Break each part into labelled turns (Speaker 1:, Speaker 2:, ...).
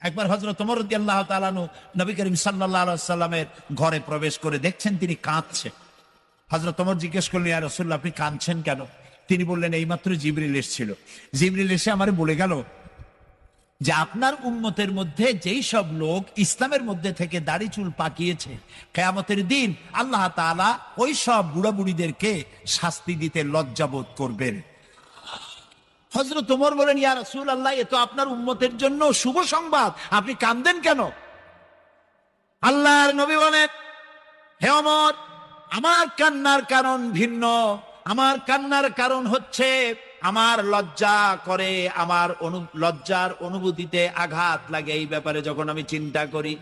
Speaker 1: একবার হযরত ওমর রাদিয়াল্লাহু তাআলা আনহু নবী করিম সাল্লাল্লাহু আলাইহি ওয়াসাল্লামের ঘরে প্রবেশ করে দেখছেন তিনি কাঁদছেন। হযরত ওমর জিজ্ঞেস করলেন, ইয়া রাসূলুল্লাহ, আপনি কাঁদছেন কেন? তিনি বললেন, এইমাত্র জিবরিল এসেছিল। জিবরিল এসে আমারে বলে গেল যে আপনার উম্মতের মধ্যে যেই সব লোক ইসলামের মধ্যে থেকে দাড়ি চুল পাকিয়েছে, কিয়ামতের দিন আল্লাহ তাআলা ওই সব বুড়া বুড়িদেরকে শাস্তি দিতে লজ্জাবোধ করবেন। হযরত ওমর বলেন, ইয়া রাসূলুল্লাহ, এ তো আপনার উম্মতের জন্য শুভ সংবাদ, আপনি কাঁদেন কেন? আল্লাহর নবী বলেন, হে ওমর, আমার কান্নার কারণ ভিন্ন। আমার কান্নার কারণ হচ্ছে আমার লজ্জা করে, আমার লজ্জার অনুভূতিতে আঘাত লাগে এই ব্যাপারে যখন আমি চিন্তা করি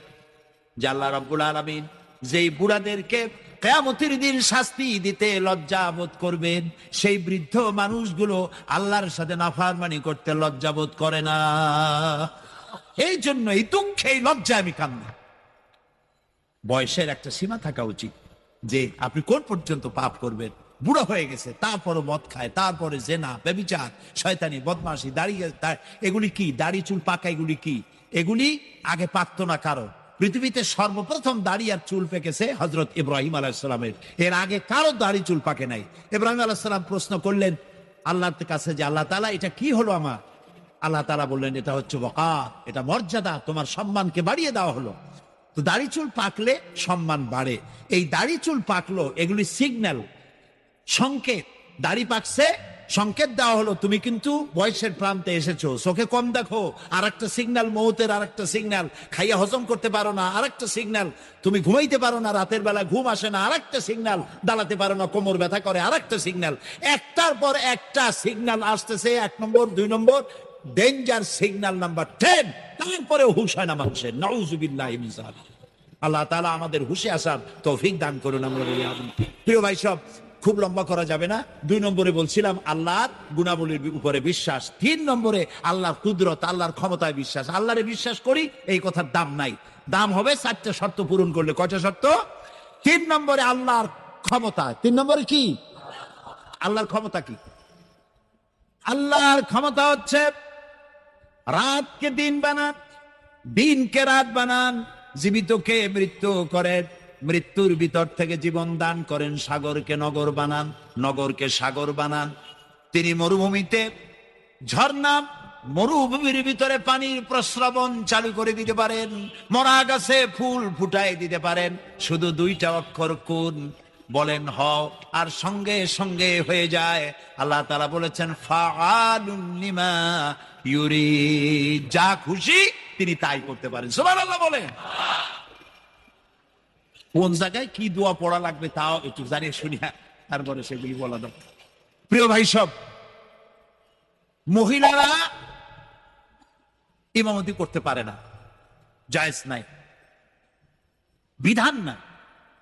Speaker 1: যে আল্লাহ রাব্বুল আলামিন যেই বুড়াদেরকে কিয়ামতের দিন শাস্তি দিতে লজ্জা বোধ করবেন, সেই বৃদ্ধ মানুষগুলো আল্লাহর সাথে নাফরমানি করতে লজ্জা বোধ করে না। এই জন্য এই দুঃখে, এই লজ্জা আমি কান্না। বয়সের একটা সীমা থাকা উচিত যে আপনি কোন পর্যন্ত পাপ করবেন। বুড়া হয়ে গেছে, তারপরে মদ খায়, তারপরে জেনা, ব্যভিচার, শয়তানি, বদমাশি, দাঁড়িয়ে এগুলি কি? দাড়ি চুল পাকা এগুলি কি? এগুলি আগে পাকতো না কারো। পৃথিবীতে সর্বপ্রথম দাড়ি আর চুল পেকেছে হযরত ইব্রাহিম আলাইহিস সালামের। এর আগে কারো দাড়ি চুল পাকে নাই। ইব্রাহিম আলাইহিস সালাম প্রশ্ন করলেন আল্লাহর কাছে যে আল্লাহ তাআলা, এটা কি হলো আমার? আল্লাহ তাআলা বললেন, এটা হচ্ছে ওয়াকার, এটা মর্যাদা, তোমার সম্মানকে বাড়িয়ে দেওয়া হলো। তো দাড়ি চুল পাকলে সম্মান বাড়ে। এই দাড়ি চুল পাকলো, এগুলি সিগন্যাল, সংকেত। দাড়ি পাকছে, সংকেত দেওয়া হলো তুমি কিন্তু বয়সের প্রান্তে এসেছো। চোখে কম দেখো, আর একটা সিগন্যাল মৌতের, আর একটা সিগন্যাল খাইয়া হজম করতে পারো না, আর একটা সিগন্যাল তুমি ঘুমাইতে পারো না, রাতের বেলা ঘুম আসে না, আর একটা সিগন্যাল দাঁড়াতে পারো না, কোমর ব্যথা করে, আর একটা সিগন্যাল। একটার পর একটা সিগন্যাল আসতেছে, 1 নম্বর, 2 নম্বর, ডেঞ্জার সিগন্যাল নাম্বার 10। তারপরে হুশ হয় না মানুষের। নাউযুবিল্লাহি মিন যালিক। আল্লাহ তাআলা আমাদের হুশে আসার তৌফিক দান করুন, আমরা বলি আমিন। প্রিয় ভাই সব, খুব লম্বা করা যাবে না। 2 নম্বরে বলছিলাম আল্লাহর গুণাবলীর উপরে বিশ্বাস। 3 নম্বরে আল্লাহর কুদরত, আল্লাহর ক্ষমতায় বিশ্বাস। আল্লাহরে বিশ্বাস করি, এই কথার দাম নাই। দাম হবে 4টা শর্ত পূরণ করলে। কয়টা শর্ত? 3 নম্বরে আল্লাহর ক্ষমতা। 3 নম্বরে কি? আল্লাহর ক্ষমতা কি? আল্লাহর ক্ষমতা হচ্ছে রাতকে দিন বানান, দিনকে রাত বানান, জীবিতকে মৃত্যু করেন, মৃত্যুর ভিতর থেকে জীবন দান করেন, সাগরকে নগর বানান, নগরকে সাগর বানান। তিনি মরুভূমিতে ঝর্ণা, মরুভূমির ভিতরে পানির প্রস্রবণ চালু করে দিতে পারেন, মরা গাছে ফুল ফুটাই দিতে পারেন। শুধু 2টা অক্ষর কোন বলেন, হও, আর সঙ্গে সঙ্গে হয়ে যায়। আল্লাহ তাআলা বলেছেন ফাআলুন লিমা ইউরিদ, যা খুশি তিনি তাই করতে পারেন। সুবহানাল্লাহ বলেন। কোন জায়গায় কি দোয়া পড়া লাগবে তাও একটু জানিয়ে শুনিয়া তারপরে সেগুলি বলা দাও। প্রিয় ভাই সব, মহিলারা ইমামতি করতে পারে না, জায়েজ নাই, বিধান না।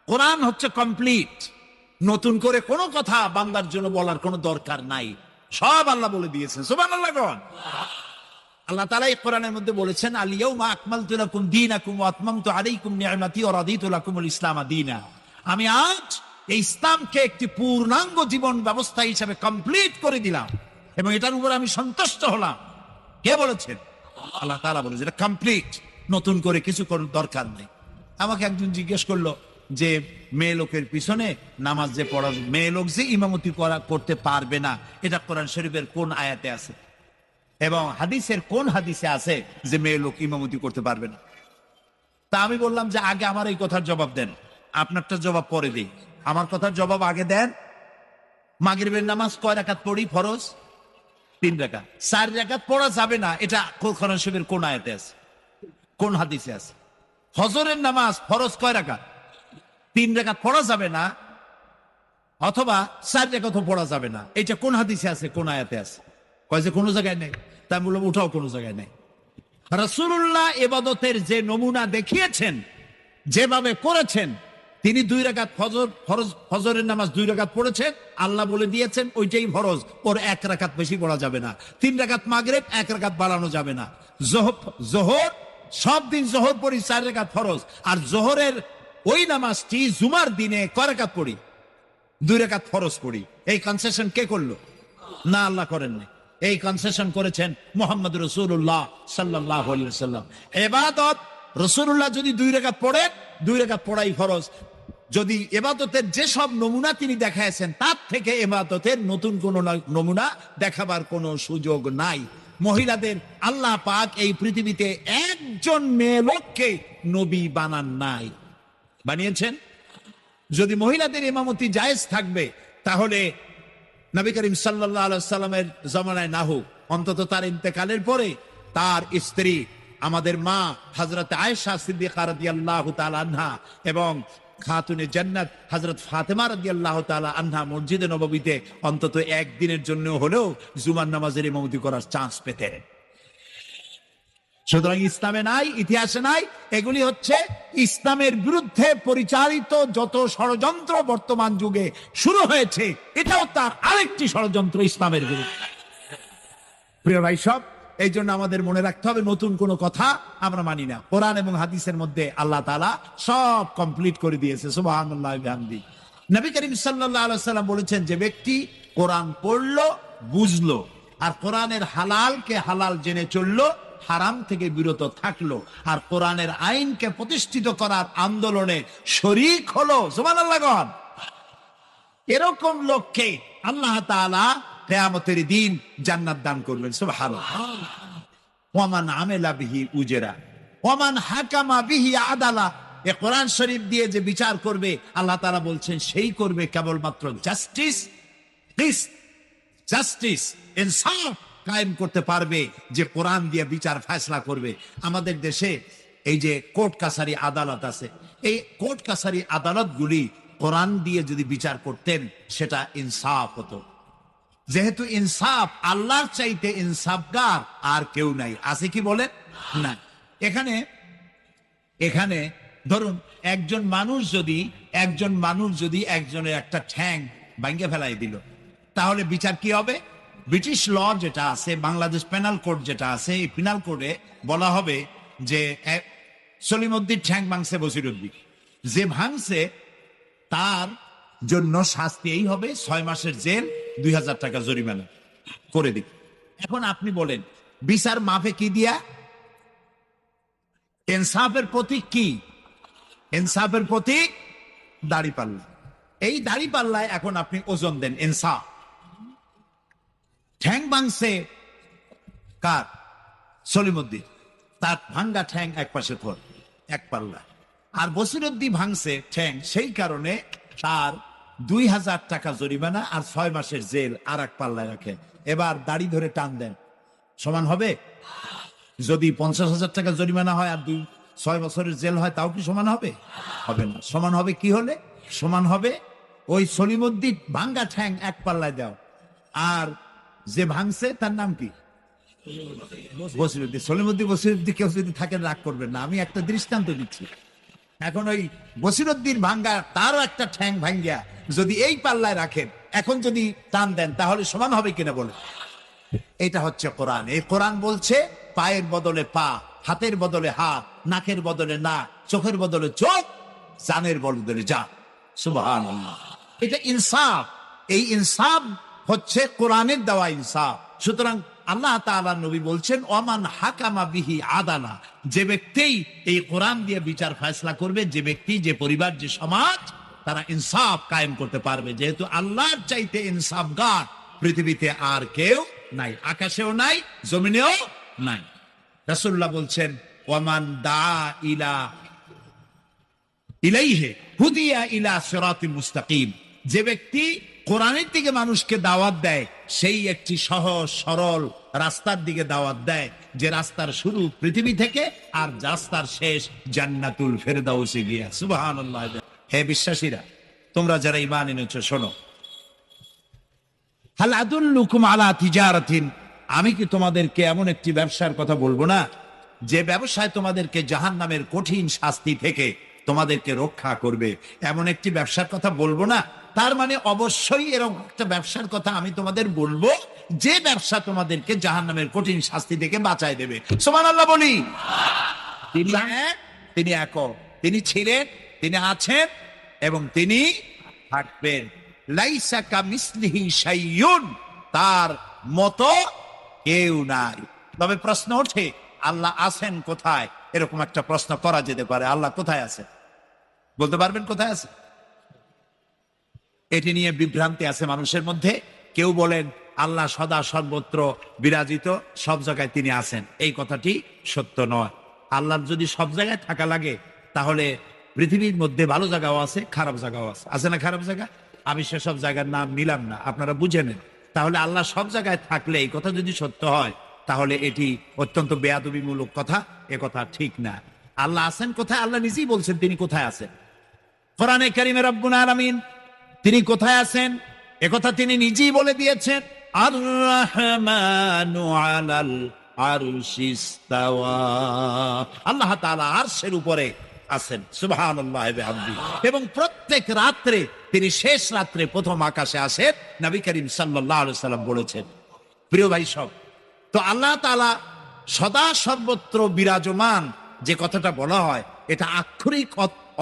Speaker 1: কোরআন হচ্ছে কমপ্লিট। নতুন করে কোনো কথা বান্দার জন্য বলার কোনো দরকার নাই, সব আল্লাহ বলে দিয়েছেন। সুবহানাল্লাহ। আল্লাহ তাআলা এই কোরআনের মধ্যে বলেছেন, আল ইয়াউমা আকমালতু লাকুম দীনাকুম ওয়া আতমামতু আলাইকুম নি'মাতি ওয়া রাদিতু লাকুমুল ইসলাম দীনা। আমি আজ এই ইসলামকে একটি পূর্ণাঙ্গ জীবন ব্যবস্থা হিসেবে কমপ্লিট করে দিলাম এবং এটার উপর আমি সন্তুষ্ট হলাম। কে বলেছেন? আল্লাহ তাআলা বলেছেন এটা কমপ্লিট, নতুন করে কিছু করার দরকার নেই। আমাকে একজন জিজ্ঞেস করলো যে মেয়ে লোকের পিছনে নামাজ যে পড়া, মেয়ে লোক যে ইমামতি করতে পারবে না, এটা কোরআন শরীফের কোন আয়াতে আছে এবং হাদিসের কোন হাদিসে আছে যে মেয়ে লোক ইমামতি করতে পারবে না? তা আমি বললাম যে আগে আমার এই কথার জবাব দেন, আপনারটা জবাব পরে দিই। আমার কথার জবাব আগে দেন। মাগরিবের নামাজ কয় রাকাত পড়ি? ফরজ 3 রাকাত। 4 রাকাত পড়া যাবে না, এটা কোরআন শরীফের কোন আয়াতে আছে, কোন হাদিসে আছে? ফজরের নামাজ ফরজ কয় রাকাত? 3 রাকাত পড়া যাবে না, অথবা 4 রাকাতও পড়া যাবে না, এটা কোন হাদিসে আছে, কোন আয়াতে আছে? কয় যে কোনো জায়গায় নেই। তাই বললাম ওঠাও কোনো জায়গায় নেই। রাসূলুল্লাহ ইবাদতের যে নমুনা দেখিয়েছেন, যেভাবে করেছেন, তিনি 2 রাকাত ফজরের নামাজ 2 রাকাত পড়েছেন, আল্লাহ বলে দিয়েছেন ওইটাই ফরজ, ওর 1 রাকাত বেশি পড়া যাবে না। 3 রাকাত মাগরিব, 1 রাকাত বাড়ানো যাবে না। জোহর সব দিন জোহর পড়ি 4 রাকাত ফরজ, আর জোহরের ওই নামাজটি জুমার দিনে কয় রাকাত পড়ি? 2 রাকাত ফরজ পড়ি। এই কনসেশন কে করলো? না, আল্লাহ করেননি। এই কনসেশন করেছেন মুহাম্মদ রাসূলুল্লাহ সাল্লাল্লাহু আলাইহি ওয়াসাল্লাম। ইবাদত রাসূলুল্লাহ যদি 2 রাকাত পড়েন, 2 রাকাত পড়াই ফরজ। যদি ইবাদতের যেসব নমুনা তিনি দেখাইছেন তার থেকে ইবাদতের নতুন কোন নমুনা দেখাবার কোনো সুযোগ নাই। মহিলাদের আল্লাহ পাক এই পৃথিবীতে একজন মেয়ে লোককে নবী বানান নাই, বানিয়েছেন? যদি মহিলাদের ইমামতি জায়েজ থাকবে তাহলে নবী করিম সাল্লাল্লাহু আলাইহি ওয়াসাল্লামের জামানায় না হোক, অন্তত তার ইন্তেকালের পরে তার স্ত্রী আমাদের মা হযরত আয়েশা সিদ্দিকা রাদিয়াল্লাহু তাআলা আনহা এবং খাতুনে জান্নাত হযরত ফাতেমা রাদিয়াল্লাহু তাআলা আনহা মসজিদে নববীতে অন্তত একদিনের জন্য হলেও জুমার নামাজের ইমামতি করার চান্স পেতেন। সুতরাং ইসলামে নাই, ইতিহাসে নাই। এগুলি হচ্ছে ইসলামের বিরুদ্ধে পরিচালিত যত ষড়যন্ত্র বর্তমান যুগে শুরু হয়েছে, এটাও তার আরেকটি ষড়যন্ত্র ইসলামের বিরুদ্ধে। প্রিয় ভাই সব, এই জন্য আমাদের মনে রাখতে হবে নতুন কোনো কথা আমরা মানি না। কোরআন এবং হাদিসের মধ্যে আল্লাহ তাআলা সব কমপ্লিট করে দিয়েছে। সুবহানাল্লাহি ওয়া বিহামদিহি। নবী করিম সাল্লাল্লাহু আলাইহি ওয়াসাল্লাম বলেছেন, যে ব্যক্তি কোরআন পড়লো, বুঝলো, আর কোরআনের হালালকে হালাল জেনে চললো, হারাম থেকে বিরত থাকলো, আর কোরআনের আইনকে প্রতিষ্ঠিত করার আন্দোলনে শরীক হলো, সুবহানাল্লাহ গণ, এরকম লোককে আল্লাহ তাআলা কিয়ামতের দিন জান্নাত দান করবেন। সুবহানাল্লাহ। ওয়ামান আমিলা বিহি উজরা ওয়ামান হাকামা বিহি আদালা। এই কোরআন শরীফ দিয়ে যে বিচার করবে, আল্লাহ তাআলা বলছেন সেই করবে কেবলমাত্র জাস্টিস, জাস্টিস, ইনসাফ কায়েম করতে পারবে, যে কোরআন দিয়ে বিচার ফয়সালা করবে। আমাদের দেশে এই যে কোর্ট কাছারি আদালত আছে, এই কোর্ট কাছারি আদালতগুলি কোরআন দিয়ে যদি বিচার করতেন সেটা ইনসাফ হতো। যেহেতু ইনসাফ, আল্লাহর চাইতে ইনসাফগার আর কেউ নাই, আছে কি বলেন? না। এখানে ধরুন একজন মানুষ যদি একজনের একটা ঠ্যাং ভাঙে ফেলাই দিল, তাহলে বিচার কি হবে? ব্রিটিশ ল যেটা আছে, বাংলাদেশ পেনাল কোড যেটা আছে, এই পেনাল কোডে বলা হবে যে সলিমউদ্দিন ঠ্যাং ভাঙছে বসিরউদ্দিন, যে ভাঙছে তার জন্য শাস্তি এই হবে 6 মাসের জেল, 2000 টাকা জরিমানা করে দিক। এখন আপনি বলেন বিচার মাপে কি দিয়া? ইনসাফের প্রতীক কি? ইনসাফের প্রতীক দাড়িপাল্লা। এই দাড়িপাল্লায় এখন আপনি ওজন দেন ইনসাফ। ঠ্যাং ভাঙছে কার? সলিমউদ্দিন, তার ভাঙ্গা ঠ্যাং এক পাশে ধর, এক পাল্লা। আর বসিরউদ্দিন ভাঙছে ঠ্যাং, সেই কারণে তার 2000 টাকা জরিমানা আর 6 মাসের জেল আর এক পাল্লায় রাখেন। এবার দাড়ি ধরে টান দেন, সমান হবে? যদি 50,000 টাকা জরিমানা হয় আর 6 বছরের জেল হয়, তাও কি সমান হবে? হবে না। সমান হবে কি হলে? সমান হবে ওই সলিমউদ্দিন ভাঙ্গা ঠ্যাং এক পাল্লায় দাও, আর যে ভাঙছে তার নাম কি? বসিরউদ্দিন। বসিরউদ্দিন কেউ যদি থাকেন রাগ করবেন না, আমি একটা দৃষ্টান্ত দিচ্ছি। এখন ওই বসিরউদ্দিন ভাঙ্গা, তারও একটা ঠ্যাং ভাঙ্গিয়া যদি এই পাল্লায় রাখেন, এখন যদি টান দেন তাহলে সমান হবে কিনা বলে? এটা হচ্ছে কোরআন। এই কোরআন বলছে পায়ের বদলে পা, হাতের বদলে হাত, নাকের বদলে নাক, চোখের বদলে চোখ, জানের বদলে জান। সুবহানাল্লাহ। এটা ইনসাফ। এই ইনসাফ হচ্ছে কোরআনের দেওয়া ইনসাফ। সুতরাং আল্লাহ তাআলা নবী বলছেন, ওয়ামান হাকামা বিহি আদালা, যে ব্যক্তি এই কোরআন দিয়ে বিচার ফয়সালা করবে, যে ব্যক্তি, যে পরিবার, যে সমাজ, তারা ইনসাফ কায়েম করতে পারবে। যেহেতু আল্লাহর চাইতে ইনসাফগার পৃথিবীতে আর কেউ নাই, আকাশেও নাই, জমিনেও নাই। রাসূলুল্লাহ বলছেন, ওয়ামান দা ইলাইহি হুদিয়া ইলা সিরাতিল মুস্তাকিম, যে ব্যক্তি কোরআনের দিকে মানুষকে দাওয়াত দেয়, সেই একটি সহজ সরল রাস্তার দিকে দাওয়াত দেয়, যে রাস্তার শুরু পৃথিবী থেকে আর রাস্তার শেষ জান্নাতুল ফেরদাউসে গিয়া। সুবহানাল্লাহ। হে বিশ্বাসীরা, তোমরা যারা ঈমান এনেছো, শোনো, হাল আদুল্লুকুম আলা তিজারাতিন, আমি কি তোমাদেরকে এমন একটি ব্যবসার কথা বলবো না, যে ব্যবসায় তোমাদেরকে জাহান্নামের কঠিন শাস্তি থেকে তোমাদেরকে রক্ষা করবে? এমন একটি ব্যবসার কথা বলবো না? তার মানে অবশ্যই এরকম একটা ব্যবসার কথা আমি তোমাদের বলবো, যে ব্যবসা তোমাদেরকে জাহান্নামের কঠিন শাস্তি থেকে বাঁচায় দেবে। সুবহানাল্লাহ বলি। তিনি একক, তিনি ছিলেন, তিনি আছেন এবং তিনি থাকবেন। লাইসা কামিসলিহি শাইউন, তার মতো কেউ নাই। তবে প্রশ্ন ওঠে, আল্লাহ আছেন কোথায়? এরকম একটা প্রশ্ন করা যেতে পারে, আল্লাহ কোথায় আছে? বলতে পারবেন কোথায় আছে? এটি নিয়ে বিভ্রান্তি আছে মানুষের মধ্যে। কেউ বলেন আল্লাহ সদা সর্বত্র বিরাজিত, সব জায়গায় তিনি আছেন। এই কথাটি সত্য নয়। আল্লাহর যদি সব জায়গায় থাকা লাগে, তাহলে পৃথিবীর মধ্যে ভালো জায়গাও আছে, খারাপ জায়গাও আছে। আছে না খারাপ জায়গা? আমি সেসব জায়গার নাম নিলাম না, আপনারা বুঝে নেন। তাহলে আল্লাহ সব জায়গায় থাকলে এই কথা যদি সত্য হয়, তাহলে এটি অত্যন্ত বেয়াদবিমূলক কথা, এ কথা ঠিক না। আল্লাহ আছেন কোথায়? আল্লাহ নিজেই বলছেন তিনি কোথায় আছেন। কোরআনে কারীমে রব্বুল আলামিন তিনি কোথায় আছেন একথা তিনি নিজেই বলে দিয়েছেন। আর রহমানু আলাল আরশি ইস্তাওয়া, আল্লাহ তাআলা আরশের উপরে আছেন, সুবহানাল্লাহি ওয়া বিহামদিহি। এবং প্রত্যেক রাত্রে তিনি শেষ রাত্রে প্রথম আকাশে আসেন, নবী করিম সাল্লাল্লাহু আলাইহি সাল্লাম বলেছেন। প্রিয় ভাই সব, তো আল্লাহ তাআলা সদা সর্বত্র বিরাজমান যে কথাটা বলা হয়, এটা আক্ষরিক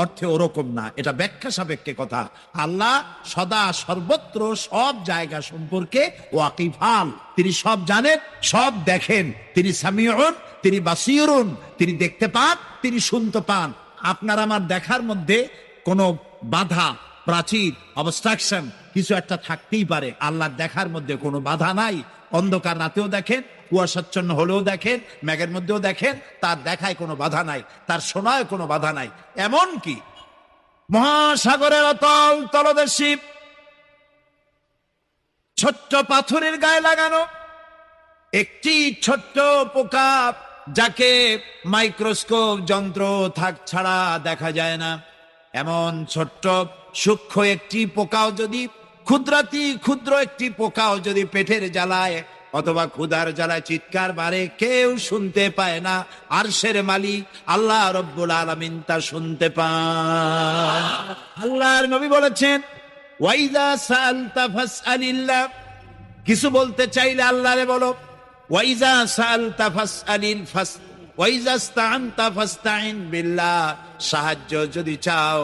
Speaker 1: অর্থে ওরকম না, এটা ব্যাখ্যা সাপেক্ষে কথা। আল্লাহ সদা সর্বত্র সব জায়গা সম্পর্কে ওয়াকিফান, তিনি সব জানেন, সব দেখেন। তিনি সামিউন, তিনি বাসিরুন, তিনি দেখতে পান, তিনি শুনতে পান। আপনার আমার দেখার মধ্যে কোনো বাধা, প্রাচীর, অবস্ট্রাকশন কিছু একটা থাকতেই পারে। আল্লাহর দেখার মধ্যে কোনো বাধা নাই। অন্ধকার রাতেও দেখেন, কুয়াশাচ্ছন্ন হলেও দেখেন, মেঘের মধ্যেও দেখেন, তার দেখায় কোনো বাধা নাই, তার শোনায় কোনো বাধা নাই। এমন কি মহাসাগরের অতল তলদেশে ছোট্ট পাথরের গায়ে লাগানো একটি ছোট্ট পোকা, যাকে মাইক্রোস্কোপ যন্ত্র থাক ছাড়া দেখা যায় না, এমন ছোট্ট সূক্ষ্ম একটি পোকাও যদি, ক্ষুদ্রাতি ক্ষুদ্র একটি পোকাও যদি পেটের জ্বালায় অথবা ক্ষুধার জ্বালায় চিৎকার মারে, কেউ শুনতে পায় না। আরশের মালিক আল্লাহ রব্বুল আলামিন তা শুনতে পান। আল্লাহর নবী বলেছেন, ওয়াইদা সাআলতা ফাসআলিল্লাহ, কিছু বলতে চাইলে আল্লাহরে বলো। ওয়াইজা সাআলতা ফাসআলিল ফাস ওয়াইজা ইসতাআনতা ফাসতাইন বিল্লাহ, সাহায্য যদি চাও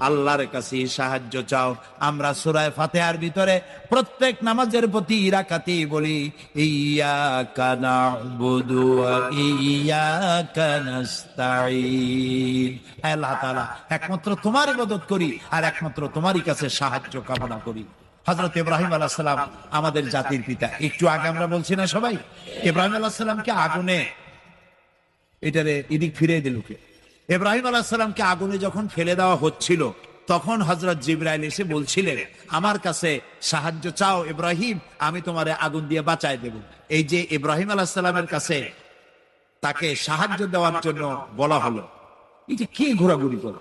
Speaker 1: আল্লাহর কাছে সাহায্য চাও। আমরা সূরা ফাতিহার ভিতরে প্রত্যেক নামাজের প্রতি রাকাতেই বলি, ইয়্যাকা না'বুদু ওয়া ইয়্যাকা নাস্তাঈন, আল্লাহ তাআলা একমাত্র তোমার ইবাদত করি আর একমাত্র তোমারই কাছে সাহায্য কামনা করি। হযরত ইব্রাহিম আলাইহিস সালাম আমাদের জাতির পিতা। একটু আগে আমরা বলছি না সবাই, ইব্রাহিম আলাইহিস সালামকে আগুনে, এটারে এদিক ফিরিয়ে দিল কে? ইব্রাহিম আলাইহিস সালামকে আগুনে যখন ফেলে দেওয়া হচ্ছিল, তখন হযরত জিবরাইল এসে বলছিলেন, আমার কাছে সাহায্য চাও ইব্রাহিম, আমি তোমারে আগুন দিয়ে বাঁচায় দেব। এই যে ইব্রাহিম আলাইহিস সালামের কাছে তাকে সাহায্য দেওয়ার জন্য বলা হলো, এটা কি ঘোরাঘুরি করো?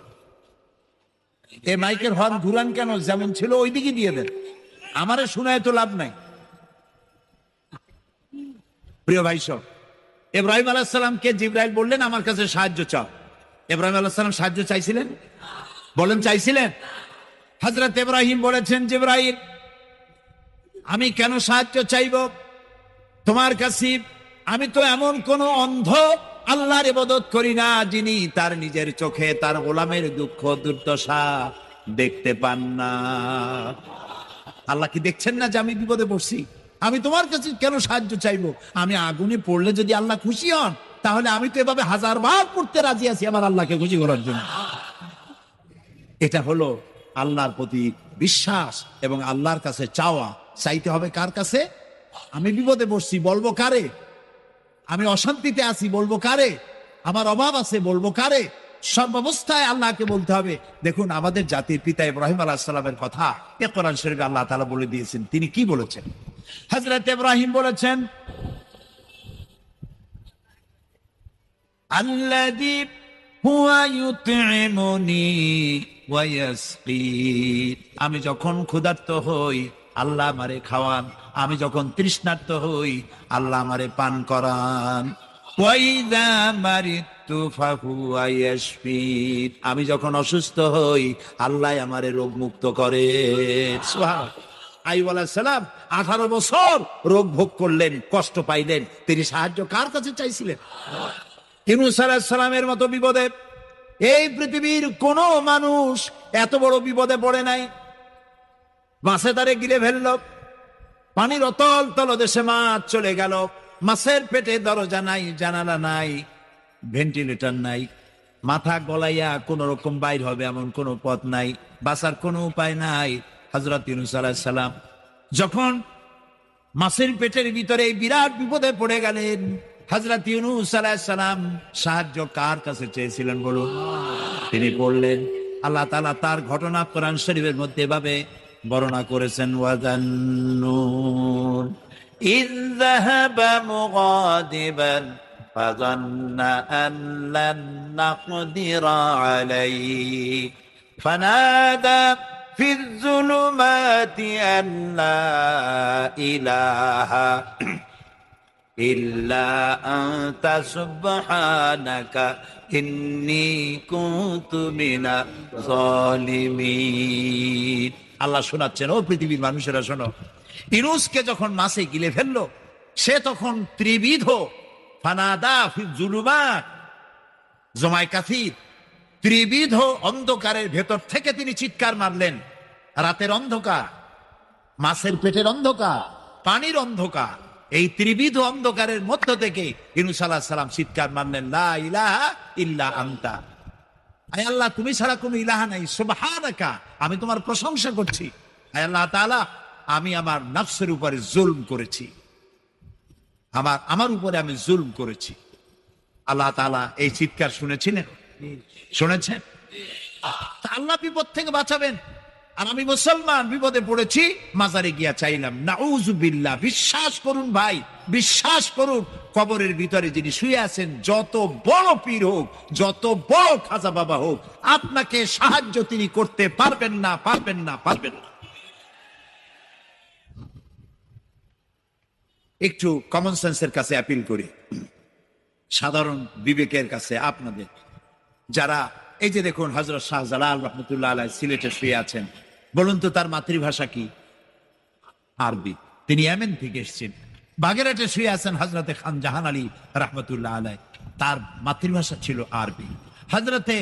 Speaker 1: এই মাইকের হর্ন ঘুরান কেন? যেমন ছিল ওই দিকে দিয়ে দেন, আমারে শোনায় তো লাভ নাই। প্রিয় ভাই সব, ইব্রাহিম আলাইহিস সালামকে জিবরাইল বললেন, আমার কাছে সাহায্য চাও। ইব্রাহিম আলাইহিস সালাম সাহায্য চাইছিলেন? বলেন, চাইছিলেন? হযরত ইব্রাহিম বলেছেন, জিবরাইল আমি কেন সাহায্য চাইব তোমার কাছে? আমি তো এমন কোন অন্ধ আল্লাহর ইবাদত করি না, যিনি তার নিজের চোখে তার গোলামের দুঃখ দুর্দশা দেখতে পান না। আল্লাহ কি দেখছেন না যে আমি বিপদে পড়ছি? আমি তোমার কাছে কেন সাহায্য চাইবো? আমি আগুনে পড়লে যদি আল্লাহ খুশি হন, তাহলে আমি তো এভাবে 1000 বার পড়তে রাজি আছি আমার আল্লাহকে খুশি করার জন্য। এটা হলো আল্লাহর প্রতি বিশ্বাস এবং আল্লাহর কাছে চাওয়া। চাইতে হবে কার কাছে? আমি বিপদে পড়ছি, বলবো কারে? আমি অশান্তিতে আছি, বলবো কারে? আমার অভাব আছে, বলবো কারে? সর্বাবস্থায় আল্লাহকে বলতে হবে। দেখুন আমাদের জাতির পিতা ইব্রাহিম আলাইহিস সালামের কথা এ কোরআন শরীফে আল্লাহ তাআলা বলে দিয়েছেন। তিনি কি বলেছেন? হযরত ইব্রাহিম বলেছেন, আল্লাযী হুয়া ইউতঈমুনি ওয়া ইয়াসকিন, আমি যখন ক্ষুধার্ত হই আল্লাহ আমারে খাওয়ান, আমি যখন তৃষ্ণার্ত হই আল্লাহ আমারে পান করান। ওয়া ইযা মারিতু ফাহুয়া ইয়াশফিন, আমি যখন অসুস্থ হই আল্লাহ আমারে রোগ মুক্ত করেন। সুবহানাল্লাহ। আইয়ুব আলাইহিস সালাম 18 বছর রোগ ভোগ করলেন, কষ্ট পাইলেন, তিনি সাহায্য কার কাছে চাইছিলেন? ইউনূস আলাইহিস সালামের মতো বিপদে এই পৃথিবীর কোন মানুষ এত বড় বিপদে পড়ে নাই। মাছে তারে গিলে ফেলল, পানির অতল তলদেশে মাছ চলে গেল, মাছের পেটে দরজা নাই, জানালা নাই, ভেন্টিলেটর নাই, মাথা গলাইয়া কোন রকম বাইর হবে এমন কোন পথ নাই, বাঁচার কোনো উপায় নাই। হযরত ইউনূস আলাইহিস সালাম যখন মাছের পেটের ভিতরে বিরাট বিপদে পড়ে গেলেন, হযরত ইউনূস আলাইহিস সালাম সাহায্য কার কাছে চেয়েছিলেন বলুন? তিনি বললেন, আল্লাহ তাআলা তার ঘটনা কোরআন শরীফের মধ্যে এভাবে বর্ণনা করেছেন, ওয়াজান্নুন ইয যাহাবা মুগাদিবান ফাযান্না আন লান নাকদিরা আলাইহি ফানাদা ফি যুলুমাতি আন লা ইলাহা ইল্লা আনতা সুবহানাকা ইন্নী কুনতু মিনাজ জালিমিন। আল্লাহ শোনাচ্ছেন, ও পৃথিবীর মানুষেরা শোনো, ইউনূসকে যখন মাছে গিলে ফেললো, সে তখন ত্রিবিধ ফানাদা ফি যুলুমাত জমায় কাসির, ত্রিবিধ অন্ধকারের ভেতর থেকে তিনি চিৎকার মারলেন। রাতের অন্ধকার, মাছের পেটের অন্ধকার, পানির অন্ধকার, এই ত্রিবিধ অন্ধকারের মধ্য থেকে ইউনূস আলাইহিস সালাম চিৎকার মারলেন, লা ইলাহা ইল্লা আনতা, আয় আল্লাহ তুমি ছাড়া কোনো ইলাহা নাই, সুবহানাকা আমি তোমার প্রশংসা করছি, আয় আল্লাহ তাআলা আমি আমার নফসের উপরে জুলম করেছি, আমার উপরে আমি জুলম করেছি। আল্লাহ তাআলা এই চিৎকার শুনেছেন? আল্লাহ বিপদ থেকে বাঁচাবেন, আর আমি মুসলমান বিপদে পড়েছি, মাজারে গিয়া চাইলাম, নাউযুবিল্লাহ। বিশ্বাস করুন ভাই, বিশ্বাস করুন, কবরের ভিতরে যিনি শুয়ে আছেন, যত বড় পীর হোক, যত বড় খাজা বাবা হোক, আপনাকে সাহায্য তিনি করতে পারবেন না। একটু কমন সেন্সের কাছে অ্যাপিল করি, সাধারণ বিবেকের কাছে আপনাদের, যারা এই যে দেখুন হযরত শাহজালাল রহমতুল্লাহ আলাইহি সিলেটে শুয়ে আছেন, বলুন তো তার মাতৃভাষা কি? আরবি। তিনি ইয়েমেন থেকে এসেছেন। বাগেরহাটে শুয়ে আছেন হযরতে খান জাহান আলী রহমতুল্লাহ আলাইহি, তার মাতৃভাষা ছিল আরবি। হযরতে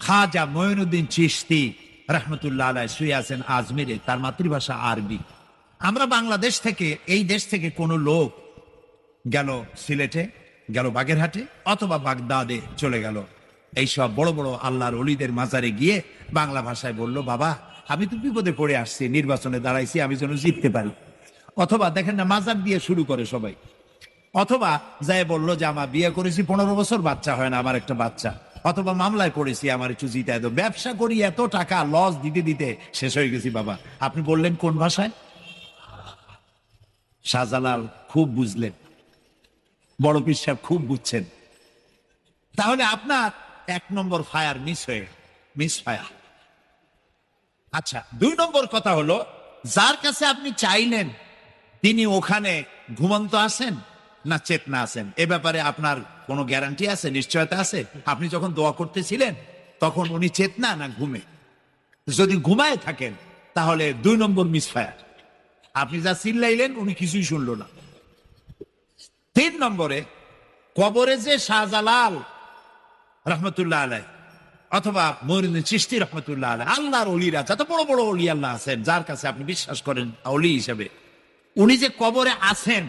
Speaker 1: খাজা মঈনুদ্দিন চিশতি রহমতুল্লাহ আলাইহি শুয়ে আছেন আজমিরে, তার মাতৃভাষা আরবি। আমরা বাংলাদেশ থেকে, এই দেশ থেকে কোনো লোক গেল সিলেটে, গেল বাগেরহাটে অথবা বাগদাদে চলে গেল, এইসব বড় বড় আল্লাহর ওলিদের মাজারে গিয়ে বাংলা ভাষায় বলল, বাবা আমি তো বিপদে পড়ে আসছি, নির্বাচনে দাঁড়াইছি, আমি যেন জিততে পারি। অথবা দেখেন না, মাজার দিয়ে শুরু করে সবাই। অথবা যাই বললো যে আমার বিয়ে করেছি 15 বছর, বাচ্চা হয় না, আমার একটা বাচ্চা। অথবা মামলায় পড়েছি, আমার একটু জিতায় দাও। ব্যবসা করি, এত টাকা লস দিতে দিতে শেষ হয়ে গেছি। বাবা আপনি বললেন কোন ভাষায়? শাহজালাল খুব বুঝলেন, বড় পীর সাহেব খুব বুঝছেন। তাহলে আপনার 1 নম্বর ফায়ার মিস ফায়ার। আচ্ছা, 2 নম্বর কথা হলো, যার কাছে আপনি চাইলেন তিনি ওখানে ঘুমন্ত আছেন না চেতনা আছেন, এ ব্যাপারে আপনার কোনো গ্যারান্টি আছে, নিশ্চয়তা আছে? আপনি যখন দোয়া করতেছিলেন তখন উনি চেতনা না ঘুমে? যদি ঘুমায় থাকেন তাহলে 2 নম্বর মিস ফায়ার। আপনি যা চিল্লাইলেন উনি কিছুই শুনলো না। 3 নম্বরে, কবরে যে শাহজালাল রহমতুল্লাহ আলাইহি অথবা মঈনুদ্দিন চিশতি রহমতুল্লাহ আলাইহি, আল্লাহর ওলিরা, যত বড় বড় ওলি আল্লাহ আছেন, যার কাছে আপনি বিশ্বাস করেন ওলি হিসেবে, উনি যে কবরে আছেন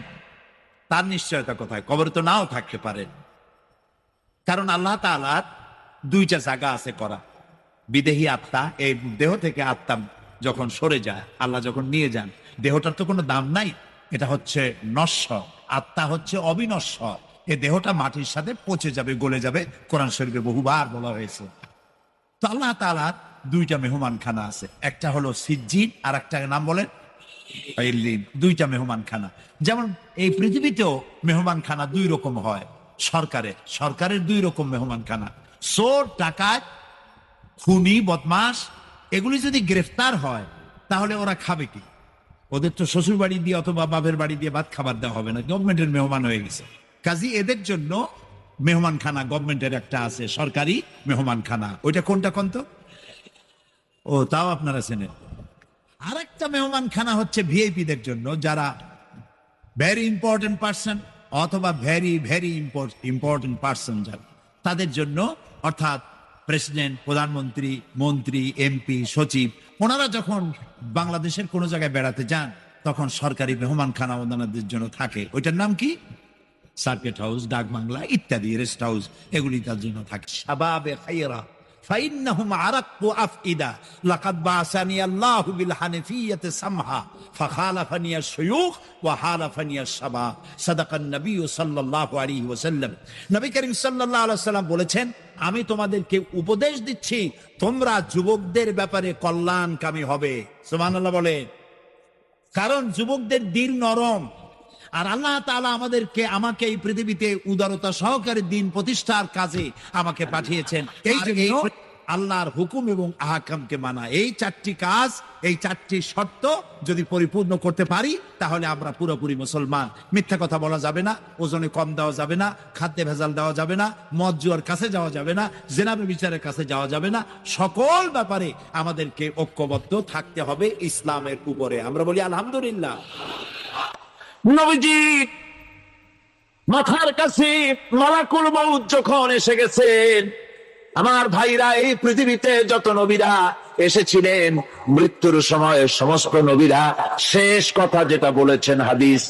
Speaker 1: তার নিশ্চয়তা কোথায়? কবরে তো নাও থাকতে পারেন, কারণ আল্লাহ তাআলার 2টা জায়গা আছে করা। বিদেহী আত্মা, এই দেহ থেকে আত্মা যখন সরে যায়, আল্লাহ যখন নিয়ে যান, দেহটার তো কোনো দাম নাই, এটা হচ্ছে নশ্বর, আত্মা হচ্ছে অবিনশ্বর। এই দেহটা মাটির সাথে পচে যাবে, গলে যাবে, কোরআন শরীফে বহুবার বলা হয়েছে। তো আল্লাহ তাআলার 2টা মেহমানখানা আছে, একটা হলো সিজ্জিন, আর একটা নাম বলেন ইল্লিন। 2টা মেহমানখানা। যেমন এই পৃথিবীতেও মেহমানখানা 2 রকম হয়। সরকারের 2 রকম মেহমানখানা। চোর, ডাকাত, খুনি, বদমাস, এগুলি যদি গ্রেফতার হয় তাহলে ওরা খাবে কি? ওদের তো শ্বশুর বাড়ি দিয়ে অথবা বাপের বাড়ি দিয়ে ভাত খাবার দেওয়া হবে না, গভর্নমেন্টের মেহমান হয়ে গেছে। কাজী এদের জন্য মেহমানখানা গভর্নমেন্টের একটা আছে, সরকারি মেহমানখানা। ওইটা কোনটা কোনতো? ও, তাও আপনারা চেনেন। আরেকটা মেহমানখানা হচ্ছে ভিআইপিদের জন্য, যারা ভেরি ইম্পর্টেন্ট পার্সন অথবা ভেরি ভেরি ইম্পর্টেন্ট পার্সন, যারা তাদের জন্য, অর্থাৎ প্রেসিডেন্ট, প্রধানমন্ত্রী, মন্ত্রী, এমপি, সচিব, ওনারা যখন বাংলাদেশের কোনো জায়গায় বেড়াতে যান তখন সরকারি মেহমানখানা ওনাদের জন্য থাকে। ওইটার নাম কি? সার্কিট হাউস, ডাক বাংলা ইত্যাদি, রেস্ট হাউস, এগুলি তার জন্য থাকে। শাবাবে খায়রা ফাইন্নাহুম আরাক্কু আফইদা লাকাদ বাসানি আল্লাহু বিল হানিফিয়্যাতি সামহা ফাখালাফানি আশ-শুয়ুখ ওয়া হালাফানি আশ-শাবাব। সাদাকান নবী সাল্লাল্লাহু আলাইহি ওয়াসাল্লাম। নবী করিম সাল্লাল্লাহু আলাইহি ওয়াসাল্লাম বলেছেন, আমি তোমাদেরকে উপদেশ দিচ্ছি, তোমরা যুবকদের ব্যাপারে কল্যাণকামী হবে। সুবহানাল্লাহ বলে। কারণ যুবকদের দিল নরম, আর আল্লাহ তাআলা আমাকে এই পৃথিবীতে উদারতা সহকারে দিন প্রতিষ্ঠার কাজে আমাকে পাঠিয়েছেন। এই জন্য আল্লাহর হুকুম এবং আহকামকে মানা, এই চারটি কাজ, এই চারটি শর্ত যদি পরিপূর্ণ করতে পারি, তাহলে আমরা পুরোপুরি মুসলমান। মিথ্যা কথা বলা যাবে না, ওজনে কম দেওয়া যাবে না, খাদ্যে ভেজাল দেওয়া যাবে না, মদ জুয়ার কাছে যাওয়া যাবে না, জেনাবে বিচারের কাছে যাওয়া যাবে না। সকল ব্যাপারে আমাদেরকে ঐক্যবদ্ধ থাকতে হবে ইসলামের উপরে। আমরা বলি আলহামদুলিল্লাহ। নবীজি মাথার কাছে মালাকুল মউত যখন এসে গেছেন, আমার ভাইরা, এই পৃথিবীতে যত নবীরা এসেছিলেন, মৃত্যুর সময় সমস্ত নবীরা শেষ কথা যেটা বলেছেন, হাদিস,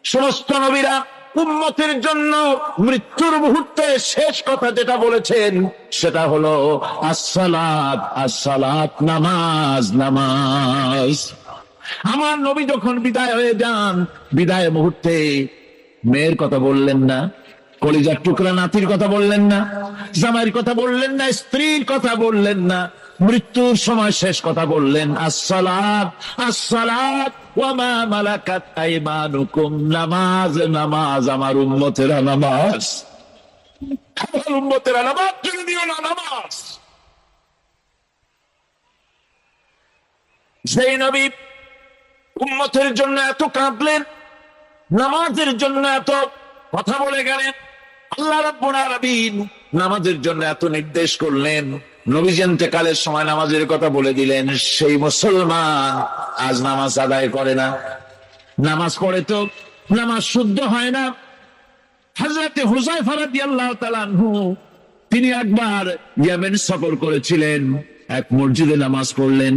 Speaker 1: সমস্ত নবীরা উম্মতের জন্য মৃত্যুর মুহূর্তে শেষ কথা যেটা বলেছেন সেটা হলো আসসালাত, আসসালাত, নামাজ, নামাজ। আমার নবী যখন বিদায় হয়ে যান, বিদায় মুহূর্তে মেয়ের কথা বললেন না, কলিজার টুকরা নাতির কথা বললেন না, জামাইয়ের কথা বললেন না, স্ত্রীর কথা বললেন না, মৃত্যুর সময় শেষ কথা বললেন আসসালাত, আসসালাত ওয়া মা মালাকাত আইমানুকুম, নামাজ, নামাজ, আমার উম্মতেরা নামাজ, আমার উম্মতেরা নামাজ ছেড়ে দিও না, নামাজ। সেই নবী উম্মতের জন্য এত কাঁদলেন, নামাজের জন্য এত কথা বলে গেলেন, আল্লাহ রাব্বুল আলামিন নামাজের জন্য এত নির্দেশ করলেন, নবীজি ইন্তেকালের সময় নামাজের কথা বলে দিলেন। সেই মুসলমান আজ নামাজ আদায় করে না, নামাজ পড়ে তো নামাজ শুদ্ধ হয় না। হযরতে হুযায়ফা রাদিয়াল্লাহু তাআলা আনহু, তিনি একবার ইয়েমেন সফর করেছিলেন, এক মসজিদে নামাজ পড়লেন,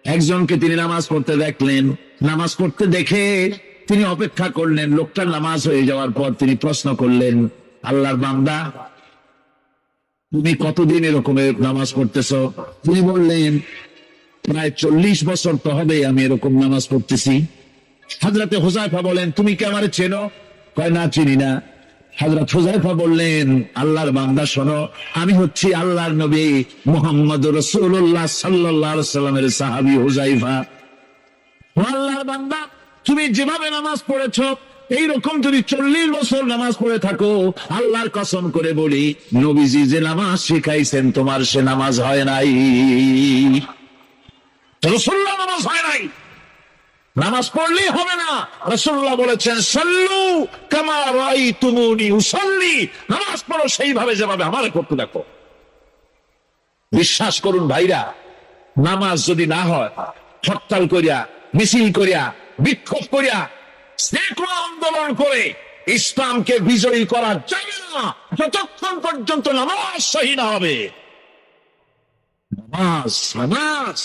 Speaker 1: একজনকে তিনি নামাজ পড়তে দেখলেন, নামাজ পড়তে দেখে তিনি অপেক্ষা করলেন, লোকটার নামাজ হয়ে যাওয়ার পর তিনি প্রশ্ন করলেন, আল্লাহর বান্দা, তুমি কতদিন এরকমের নামাজ পড়তেছো? তিনি বললেন, প্রায় 40 বছর তো হবে আমি এরকম নামাজ পড়তেছি। হযরতে হুযায়ফা বলেন, তুমি কি আমারে চেনো? কয়, না, চিনি না। হযরত হুযায়ফা বললেন, আল্লাহর বান্দা শোনো, আমি হচ্ছি আল্লাহর নবী মুহাম্মদ রাসূলুল্লাহ সাল্লাল্লাহু আলাইহি ওয়াসাল্লামের সাহাবী হুযায়ফা। আল্লাহর বান্দা, তুমি যেভাবে নামাজ পড়েছো, এইরকম যদি 40 বছর নামাজ পড়ে থাকো, আল্লাহর কসম করে বলি, নবীজি যে নামাজ শিখাইছেন তোমার সে নামাজ হয় নাই, রাসূলুল্লাহ নামাজ হয় নাই। নামাজ পড়লেই হবে না, রাসূলুল্লাহ বলেছেন, সাল্লু কামা রাআইতুমুনি উসাল্লি, নামাজ পড়ো সেইভাবে যেভাবে আমারে করতে দেখো। বিশ্বাস করুন ভাইরা, নামাজ যদি না হয়, হরতাল করিয়া, মিছিল করিয়া, বিক্ষোভ করিয়া, যে আন্দোলন করে ইসলামকে বিজয়ী করা যাবে না, যতক্ষণ পর্যন্ত নামাজ সহি না হবে। নামাজ, নামাজ,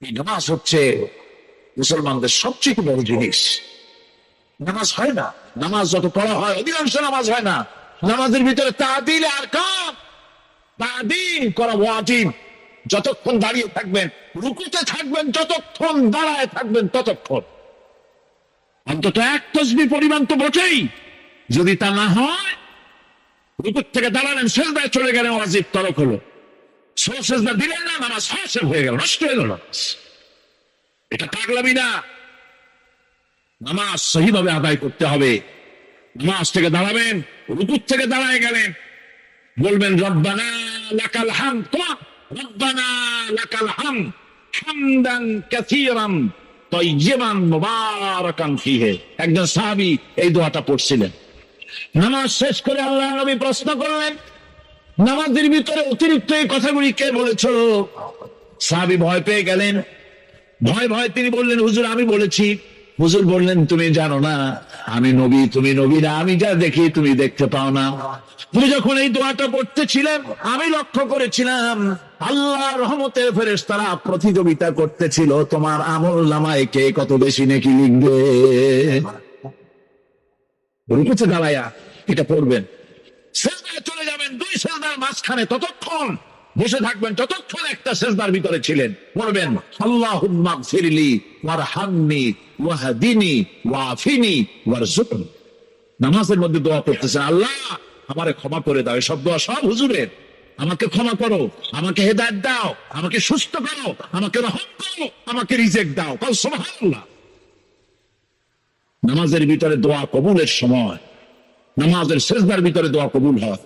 Speaker 1: এই নামাজ হচ্ছে মুসলমানদের সবচেয়ে বড় জিনিস। নামাজ হয় না, নামাজ যত পড়া হয়, অধিকাংশ নামাজ হয় না। নামাজের ভিতরে তাদিল আর কাম, তাদিল করা ওয়াজিব। যতক্ষণ দাঁড়িয়ে থাকবেন, রুকুতে থাকবেন, যতক্ষণ দাঁড়ায় থাকবেন ততক্ষণ, অন্তত এক তাসবিহ পরিমাণ তো বটেই। যদি তা না হয়, রুকুর থেকে দাঁড়ালেন, সেজদায় চলে গেলেন, ওয়াজিব তরক হলো, সেজদা দিলেন না, নামাজ ফাঁসে হয়ে গেল, নষ্ট হয়ে গেল। এটা পাগলামি না, নামাজ সহিভাবে আদায় করতে হবে। নামাজ থেকে দাঁড়াবেন, রুকুর থেকে দাঁড়ায় গেলেন, বলবেন রব্বানা লাকাল হামদ, রব্বানা লাকাল হামদ হামদান কাসীরান তাইয়্যিবান মুবারাকান ফীহি। একজন সাহাবী এই দোয়াটা পড়ছিলেন। নামাজ শেষ করে আল্লাহর নবী প্রশ্ন করলেন, নামাজের ভিতরে অতিরিক্ত এই কথাগুলি কে বলেছো? সাহাবী ভয় পেয়ে গেলেন। ভয় ভয় তিনি বললেন, হুজুর আমি বলেছি। হুজুর বললেন, তুমি জানো না আমি নবী, তুমি নবী না, আমি যা দেখি তুমি দেখতে পাও না। তুমি যখন এই দোয়াটা পড়তেছিলেন, আমি লক্ষ্য করেছিলাম আল্লাহর রহমতের ফেরেশতারা প্রতিযোগিতা করতেছিল, তোমার আমল নামায় কে কত বেশি নেকি লিখবে। রুকুতে দাঁড়ায়া এটা পড়বেন, সেজদায় চলে যাবেন, দুই সেজদার মাঝখানে ততক্ষণ বসে থাকবেন যতক্ষণ একটা সেজদার ভিতরে ছিলেন। পড়বেন আল্লাহুম্মা গফিরলি ওয়ারহামনি ওয়াহদিনি ওয়াআফিনি ওয়ারযুকনি। নামাজের মধ্যে দোয়া করতেছেন, আল্লাহ আমারে ক্ষমা করে দাও। এসব দোয়া সব হুজুরের। আমাকে ক্ষমা করো, আমাকে হেদায়েত দাও, আমাকে সুস্থ করো, আমাকে রহম করো, আমাকে রিজিক দাও। বল সুবহানাল্লাহ। নামাজের ভিতরে দোয়া কবুলের সময়, নামাজের সেজদার ভিতরে দোয়া কবুল হয়।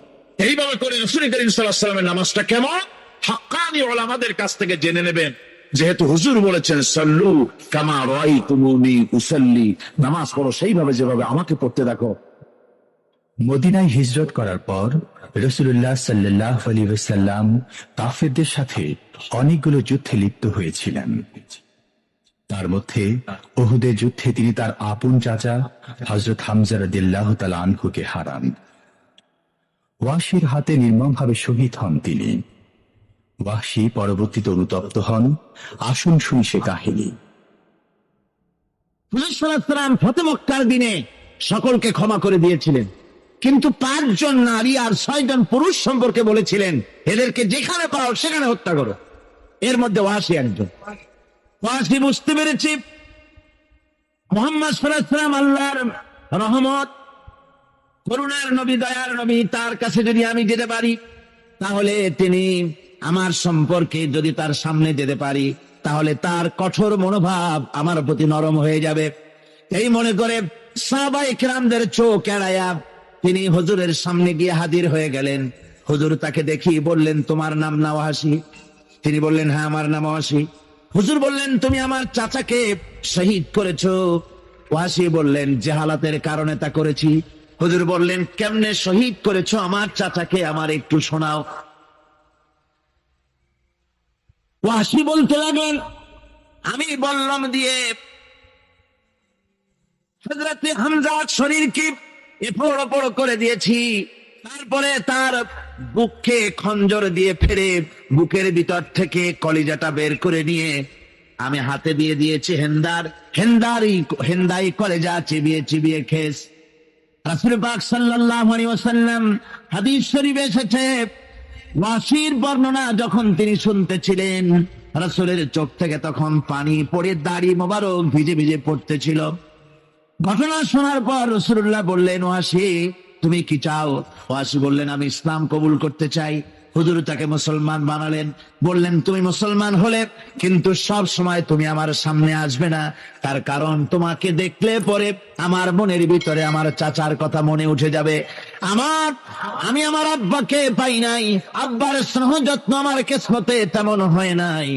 Speaker 1: এইভাবে করে রাসূল করিম সাল্লাল্লাহু আলাইহি ওয়াসাল্লামের নামাজটা কেমন হাক্কানি উলামাদের কাছ থেকে জেনে নেবেন। যেহেতু হুজুর বলেছেন সাল্লু কামা রাআইতুমুনি উসাল্লি, নামাজ পড়ো সেইভাবে যেভাবে আমাকে পড়তে দেখো।
Speaker 2: মদিনায় হিজরত করার পর রাসূলুল্লাহ সাল্লাল্লাহু আলাইহি ওয়াসাল্লাম কাফেরদের সাথে অনেকগুলো যুদ্ধে লিপ্ত হয়েছিলেন। তার মধ্যে উহুদের যুদ্ধে তিনি তার আপন চাচা হযরত হামজা রাদিয়াল্লাহু তাআলা আনহুকে হারান। ওয়াহশীর হাতে নির্মমভাবে শহীদ হন তিনি। ওয়াহশী পরবর্তীতে অনুতপ্ত হন। আসুন শুনি সে কাহিনী।
Speaker 1: হুজুর সাল্লাল্লাহু আলাইহি ওয়াসাল্লাম ফতহ মক্কার দিনে সকলকে ক্ষমা করে দিয়েছিলেন, কিন্তু 5 জন নারী আর 6 জন পুরুষ সম্পর্কে বলেছিলেন এদেরকে যেখানে পাও সেখানে হত্যা করো। এর মধ্যে ওয়াহশী একজন। ওয়াহশী বুঝতে পেরেছি মুহাম্মদ সাল্লাল্লাহু আলাইহি ওয়াসাল্লাম আল্লাহর রহমত, করুণার নবী, দয়ার নবী, তার কাছে যদি আমি যেতে পারি তাহলে তিনি আমার সম্পর্কে, যদি তার সামনে যেতে পারি তাহলে তার কঠোর মনোভাব আমার প্রতি নরম হয়ে যাবে। এই মনে করে সাহাবায়ে কেরামদের চোখ এড়ায়া তিনি হুজুরের সামনে গিয়ে হাজির হয়ে গেলেন। হুজুর তাকে দেখি বললেন, তোমার নাম না ওয়াহশী? তিনি বললেন, হ্যাঁ আমার নাম ওয়াহশী। হুজুর বললেন, তুমি আমার চাচাকে শহীদ করেছো? ওয়াহশী বললেন, জাহালাতের কারণে তা করেছি। হুজুর বললেন, কেমনে শহীদ করেছো আমার চাচাকে, আমার একটু শোনাও। ওয়াহশী বলতে লাগলেন, আমি বললাম দিয়ে হযরত হামজার শরীরকে এপড় ওপড় করে দিয়েছি, তারপরে তার বুককে খঞ্জর দিয়ে ফেরে বুকের ভিতর থেকে কলিজাটা বের করে নিয়ে আমি হাতে দিয়ে দিয়েছি হেন্দাই কলেজা চিবিয়ে চিবিয়ে খেস। রাসূল পাক সাল্লাল্লাহু আলাইহি ওয়াসাল্লাম হাদিস শরীফে এসেছে, ওয়াহশীর বর্ণনা যখন তিনি শুনতেছিলেন রাসূলের চোখ থেকে তখন পানি পড়ে দাড়ি মোবারক ভিজে ভিজে পড়তেছিল। ঘটনা শোনার পর রাসূলুল্লাহ বললেন, ওয়াহশী তুমি কি চাও? ওয়াহশী বললেন, আমি ইসলাম কবুল করতে চাই। হুজুর তাকে মুসলমান বানালেন। বললেন, তুমি মুসলমান হলে কিন্তু সব সময় তুমি আমার সামনে আসবে না, তার কারণ তোমাকে দেখলে পরে আমার মনের ভিতরে আমার চাচার কথা মনে উঠে যাবে। আমি আমার আব্বাকে পাই নাই, আব্বার স্নেহ যত্ন আমার কিসমতে তেমন হয় নাই।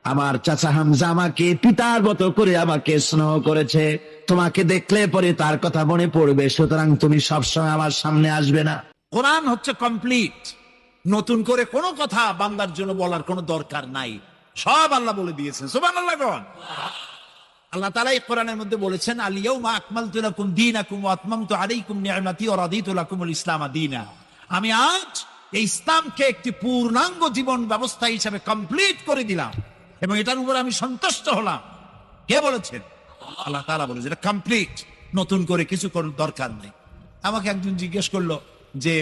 Speaker 1: আমার চাচা হামজা আমাকে পিতার মতো করে আমাকে স্নেহ করেছে, তোমাকে দেখলে পরে তার কথা মনে পড়বে, সুতরাং তুমি সবসময় আমার সামনে আসবে না। কোরআন হচ্ছে কমপ্লিট, নতুন করে কোনো কথা বান্দার জন্য বলার কোনো দরকার নাই, সব আল্লাহ বলে দিয়েছেন। সুবহানাল্লাহ। আল্লাহ তাআলা এই কোরআনের মধ্যে বলেছেন, আল ইয়াউমা আকমালতু লাকুম দীনাকুম ওয়া আতমামতু আলাইকুম নি'মাতি ওয়া রাদিতু লাকুমুল ইসলাম দীনা। আমি আজ এই ইসলামকে একটি পূর্ণাঙ্গ জীবন ব্যবস্থা হিসেবে কমপ্লিট করে দিলাম এবং এটার উপর আমি সন্তুষ্ট হলাম। কে বলেছেন? আল্লাহ তাআলা বলেছেন এটা কমপ্লিট, নতুন করে কিছু করার দরকার নেই। আমাকে একজন জিজ্ঞেস করলো যে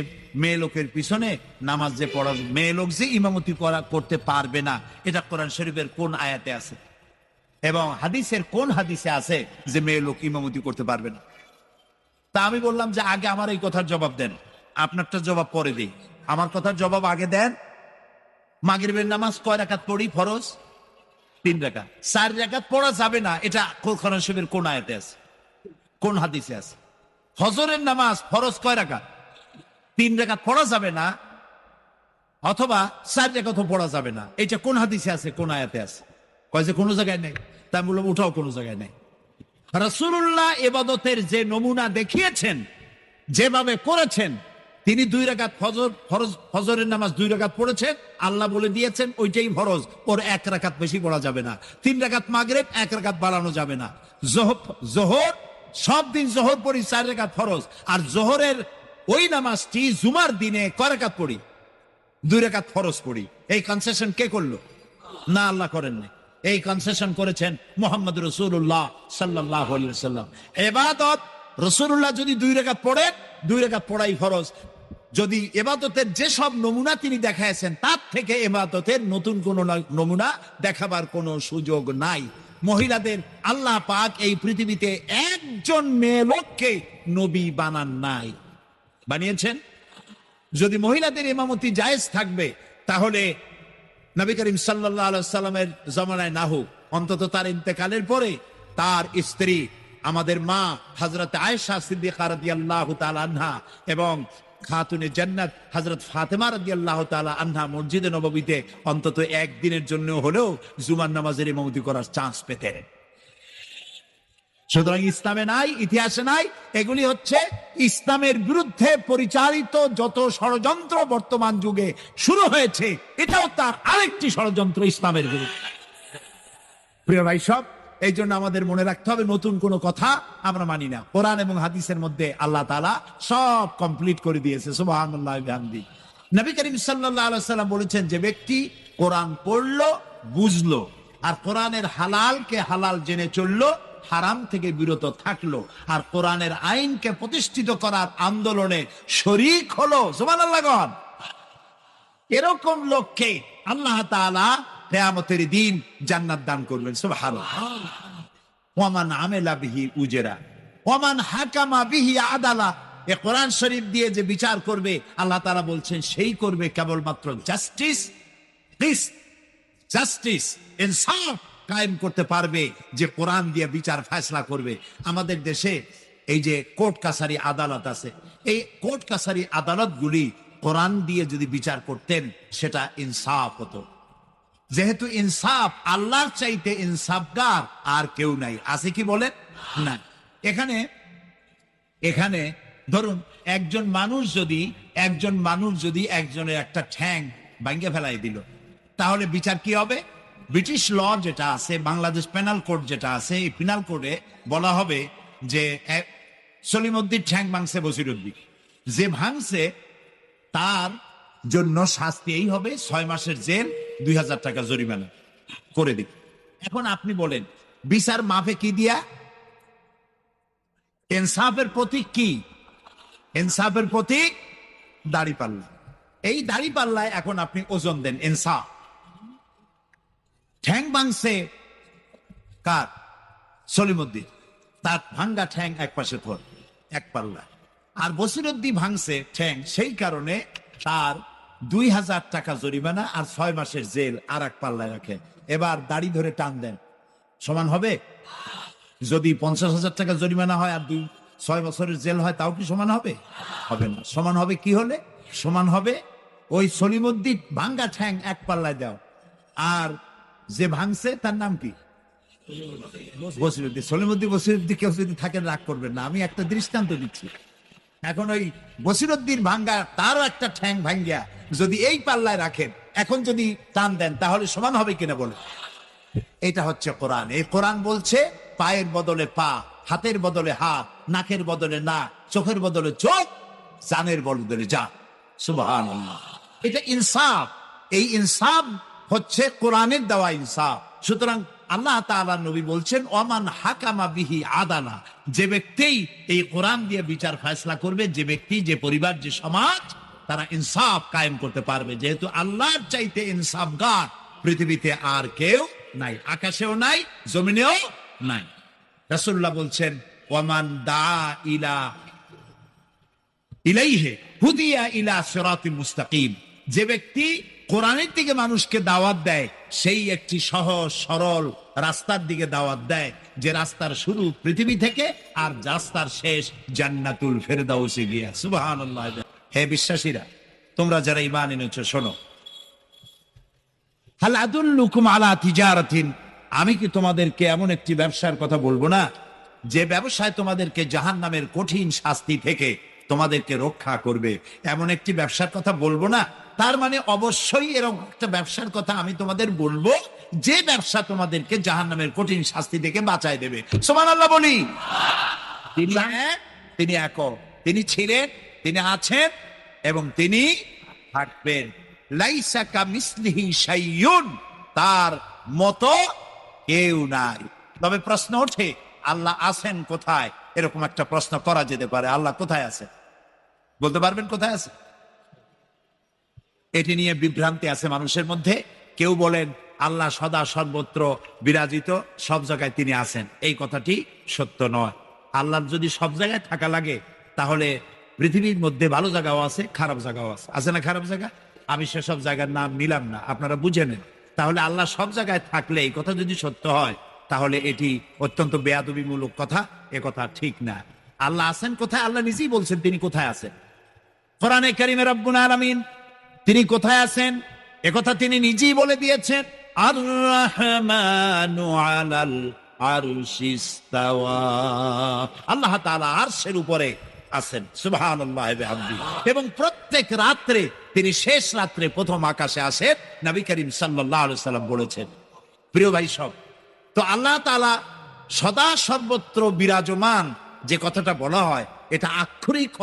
Speaker 1: মেয়ে লোকের পিছনে নামাজ যে পড়াবে, মেয়ে লোক যে ইমামতি করতে পারবে না, এটা কোরআন শরীফের কোন আয়াতে আছে এবং হাদিসের কোন হাদিসে আছে যে মেয়ে লোক ইমামতি করতে পারবে না? তা আমি বললাম যে আগে আমার এই কথার জবাব দেন, আপনারটা জবাব পরে দিই। আমার কথার জবাব আগে দেন। মাগরিবের নামাজ কয় রাকাত পড়ি? ফরজ 3 রাকাত। 4 রাকাত পড়া যাবে না, এটা কোরআন শরীফের কোন আয়াতে আছে, কোন হাদিসে আছে? ফজরের নামাজ ফরজ কয় রাকাত? 3 রাকাত পড়া যাবে না, অথবা 4 রাকাতও পড়া যাবে না, এটা কোন হাদিসে আছে, কোন আয়াতে আছে? কয় যে কোনো জায়গায় নেই। তাই বললাম ওঠাও কোনো জায়গায় নেই। রাসূলুল্লাহ ইবাদতের যে নমুনা দেখিয়েছেন, যেভাবে করেছেন, তিনি 2 রাকাত ফজরের নামাজ 2 রাকাত পড়েছেন, আল্লাহ বলে দিয়েছেন ওইটাই ফরজ, ওর 1 রাকাত বেশি পড়া যাবে না। 3 রাকাত মাগরিব, 1 রাকাত বাড়ানো যাবে না। জোহর সব দিন জোহর পড়ি 4 রাকাত ফরজ, আর জোহরের ওই নামাজটি জুমার দিনে কয় রাকাত পড়ি? 2 রাকাত ফরজ পড়ি। এই কনসেশন কে করলো? না, আল্লাহ করেননি। এই কনসেশন করেছেন মুহাম্মদ রাসূলুল্লাহ সাল্লাল্লাহু আলাইহি ওয়াসাল্লাম। ইবাদত রাসূলুল্লাহ যদি 2 রাকাত পড়েন, 2 রাকাত পড়াই ফরজ। যদি ইবাদতের যেসব নমুনা তিনি দেখাইছেন তার থেকে ইবাদতের নতুন কোন নমুনা দেখাবার কোনো সুযোগ নাই। মহিলাদের আল্লাহ পাক এই পৃথিবীতে একজন মেয়ে লোককে নবী বানান নাই, বানিয়েছেন? যদি মহিলাদের ইমামতি জায়েজ থাকবে তাহলে নবী করিম সাল্লাল্লাহু আলাইহি সাল্লামের জামানায় না হোক, অন্তত তার ইন্তেকালের পরে তার স্ত্রী আমাদের মা হযরত আয়েশা সিদ্দিকা রাদিয়াল্লাহু তাআলা আনহা এবং খাতুনে জান্নাত হযরত ফাতেমা রাদিয়াল্লাহু তাআলা আনহা মসজিদে নববীতে অন্তত একদিনের জন্য হলেও জুমার নামাজের ইমামতি করার চান্স পেতেন। সুতরাং ইসলামে নাই, ইতিহাসে নাই। এগুলি হচ্ছে ইসলামের বিরুদ্ধে পরিচালিত যত ষড়যন্ত্র বর্তমান যুগে শুরু হয়েছে, এটাও তার আরেকটি ষড়যন্ত্র ইসলামের বিরুদ্ধে। প্রিয় ভাই সব, এই জন্য আমাদের মনে রাখতে হবে নতুন কোনো কথা আমরা মানি না। কোরআন এবং হাদিসের মধ্যে আল্লাহ তাআলা সব কমপ্লিট করে দিয়েছে। সুবহানাল্লাহ ওয়া বিহামদি। নবী করিম সাল্লাল্লাহু আলাইহি সাল্লাম বলেছেন, যে ব্যক্তি কোরআন পড়লো, বুঝলো, আর কোরআনের হালালকে হালাল জেনে চললো, হারাম থেকে বিরত থাকলো, আর কোরআনের আইনকে প্রতিষ্ঠিত করার আন্দোলনে শরীক হলো, সুবহানাল্লাহ গণ, এরকম লোককে আল্লাহ তাআলা কিয়ামতের দিন জান্নাত দান করবেন। সুবহানাল্লাহ। ওয়ামান আমিলা বিহি উজরা ওয়ামান হাকামা বিহি আদালা। এ কোরআন শরীফ দিয়ে যে বিচার করবে, আল্লাহ তাআলা বলছেন সেই করবে কেবলমাত্র জাস্টিস, জাস্টিস, ইনসাফ কায়েম করতে পারবে, যে কোরআন দিয়ে বিচার ফয়সালা করবে। আমাদের দেশে এই যে কোর্ট কাছারি আদালত আছে, এই কোর্ট কাছারি আদালতগুলি কোরআন দিয়ে যদি বিচার করতেন সেটা ইনসাফ হতো। যেহেতু ইনসাফ, আল্লাহর চাইতে ইনসাফগার আর কেউ নাই, আছে কি বলেন? না। এখানে ধরুন একজন মানুষ যদি একজনের একটা ঠ্যাং ভাঙিয়ে ফেলাই দিল, তাহলে বিচার কি হবে? ব্রিটিশ ল যেটা আছে, বাংলাদেশ পেনাল কোড যেটা আছে, এই পেনাল কোডে বলা হবে যে সলিমউদ্দিন ঠ্যাং ভাঙছে বসিরউদ্দিন, যে ভাঙছে তার জন্য শাস্তি এই হবে 6 মাসের জেল, 2000 টাকা জরিমানা করে দিক। এখন আপনি বলেন বিচার মাপে কি দিয়া? ইনসাফের প্রতীক কি? ইনসাফের প্রতীক দাড়িপাল্লা। এই দাড়িপাল্লায় এখন আপনি ওজন দেন ইনসাফ। ঠ্যাং ভাঙছে কার? সলিমউদ্দিন, তার ভাঙ্গা ঠ্যাং এক পাশে ধর, এক পাল্লা। আর বসিরউদ্দিন ভাঙছে ঠ্যাং, সেই কারণে তার 2000 টাকা জরিমানা আর 6 মাসের জেল আর এক পাল্লায় রাখে। এবার দাড়ি ধরে টান দেন, সমান হবে? যদি 50,000 টাকা জরিমানা হয় আর 6 বছরের জেল হয়, তাও কি সমান হবে? হবে না। সমান হবে কি হলে? সমান হবে ওই সলিমউদ্দিন ভাঙ্গা ঠ্যাং এক পাল্লায় দাও, আর যে ভাঙছে তার নাম কি? বসিরউদ্দিন। বসিরউদ্দিন কেউ যদি থাকেন রাগ করবেন না, আমি একটা দৃষ্টান্ত দিচ্ছি। এখন ওই বসিরউদ্দিন ভাঙ্গা, তারও একটা ঠ্যাং ভাঙ্গিয়া যদি এই পাল্লায় রাখেন, এখন যদি টান দেন তাহলে সমান হবে কিনা বলে? এটা হচ্ছে কোরআন। এই কোরআন বলছে পায়ের বদলে পা, হাতের বদলে হাত, নাকের বদলে নাক, চোখের বদলে চোখ, জানের বদলে জান। সুবহানাল্লাহ। এটা ইনসাফ। এই ইনসাফ হচ্ছে কোরআনের দেওয়া ইনসাফ। সুতরাং আল্লাহ তাআলা নবী বলছেন, ওমান হাকামা বিহি আদালা, যে ব্যক্তি এই কোরআন দিয়ে বিচার ফয়সালা করবে, যে ব্যক্তি, যে পরিবার, যে সমাজ, তারা ইনসাফ কায়েম করতে পারবে। যেহেতু আল্লাহর চাইতে ইনসাফগার পৃথিবীতে আর কেউ নাই, আকাশেও নাই, জমিনেও নাই। রাসূলুল্লাহ বলছেন, ওয়ামান দা ইলাইহি হুদিয়া ইলা সিরাতিল মুস্তাকিম, যে ব্যক্তি কোরআনের দিকে মানুষকে দাওয়াত দেয়, সেই একটি সহজ সরল রাস্তার দিকে দাওয়াত দেয়, যে রাস্তার শুরু পৃথিবী থেকে আর রাস্তার শেষ জান্নাতুল ফেরদাউসে গিয়া। সুবহানাল্লাহ। হে বিশ্বাসীরা, তোমরা যারা ঈমান এনেছো, শোনো, হাল আদুল্লুকুম আলা তিজারাতিন, আমি কি তোমাদেরকে এমন একটি ব্যবসার কথা বলবো না, যে ব্যবসায় তোমাদেরকে জাহান্নামের কঠিন শাস্তি থেকে তোমাদেরকে রক্ষা করবে? এমন একটি ব্যবসার কথা বলবো না? তার মানে অবশ্যই এরকম একটা ব্যবসার কথা আমি তোমাদের বলবো, যে ব্যবসা তোমাদেরকে জাহান্নামের কঠিন শাস্তি থেকে বাঁচায় দেবে। সুবহানাল্লাহ বলি। তিনি একক, তিনি ছিলেন, তিনি আছেন এবং তিনি থাকবেন। লাইসা কামিসলিহি শাইউন, তার মতো কেউ নাই। তবে প্রশ্ন ওঠে, আল্লাহ আছেন কোথায় এরকম একটা প্রশ্ন করা যেতে পারে, আল্লাহ কোথায় আছে? বলতে পারবেন কোথায় আছে? এটি নিয়ে বিভ্রান্তি আছে মানুষের মধ্যে। কেউ বলেন আল্লাহ সদা সর্বত্র বিরাজিত, সব জায়গায় তিনি আছেন। এই কথাটি সত্য নয়। আল্লাহর যদি সব জায়গায় থাকা লাগে, তাহলে পৃথিবীর মধ্যে ভালো জায়গাও আছে, খারাপ জায়গাও আছে। আছে না খারাপ জায়গা? আমি সেসব জায়গার নাম নিলাম না, আপনারা বুঝে নেন। তাহলে আল্লাহ সব জায়গায় থাকলে এই কথা যদি সত্য হয়, তাহলে এটি অত্যন্ত বেয়াদবিমূলক কথা, এ কথা ঠিক না। আল্লাহ আছেন কোথায়? আল্লাহ নিজেই বলছেন তিনি কোথায় আছেন। কোরআনে কারিমে রব্বুল আলামিন তিনি কোথায় আছেন একথা তিনি নিজেই বলে দিয়েছেন। আর রহমানু আলাল আরশি ইস্তাওয়া, আল্লাহ তাআলা আরশের উপরে আছেন, সুবহানাল্লাহি ওয়া বিহামদিহি। এবং প্রত্যেক রাত্রে তিনি শেষ রাত্রে প্রথম আকাশে আসেন, নবী করিম সাল্লাল্লাহু আলাইহি সাল্লাম বলেছেন। প্রিয় ভাই সব, তো আল্লাহ তাআলা সদা সর্বত্র বিরাজমান যে কথাটা বলা হয়, এটা আক্ষরিক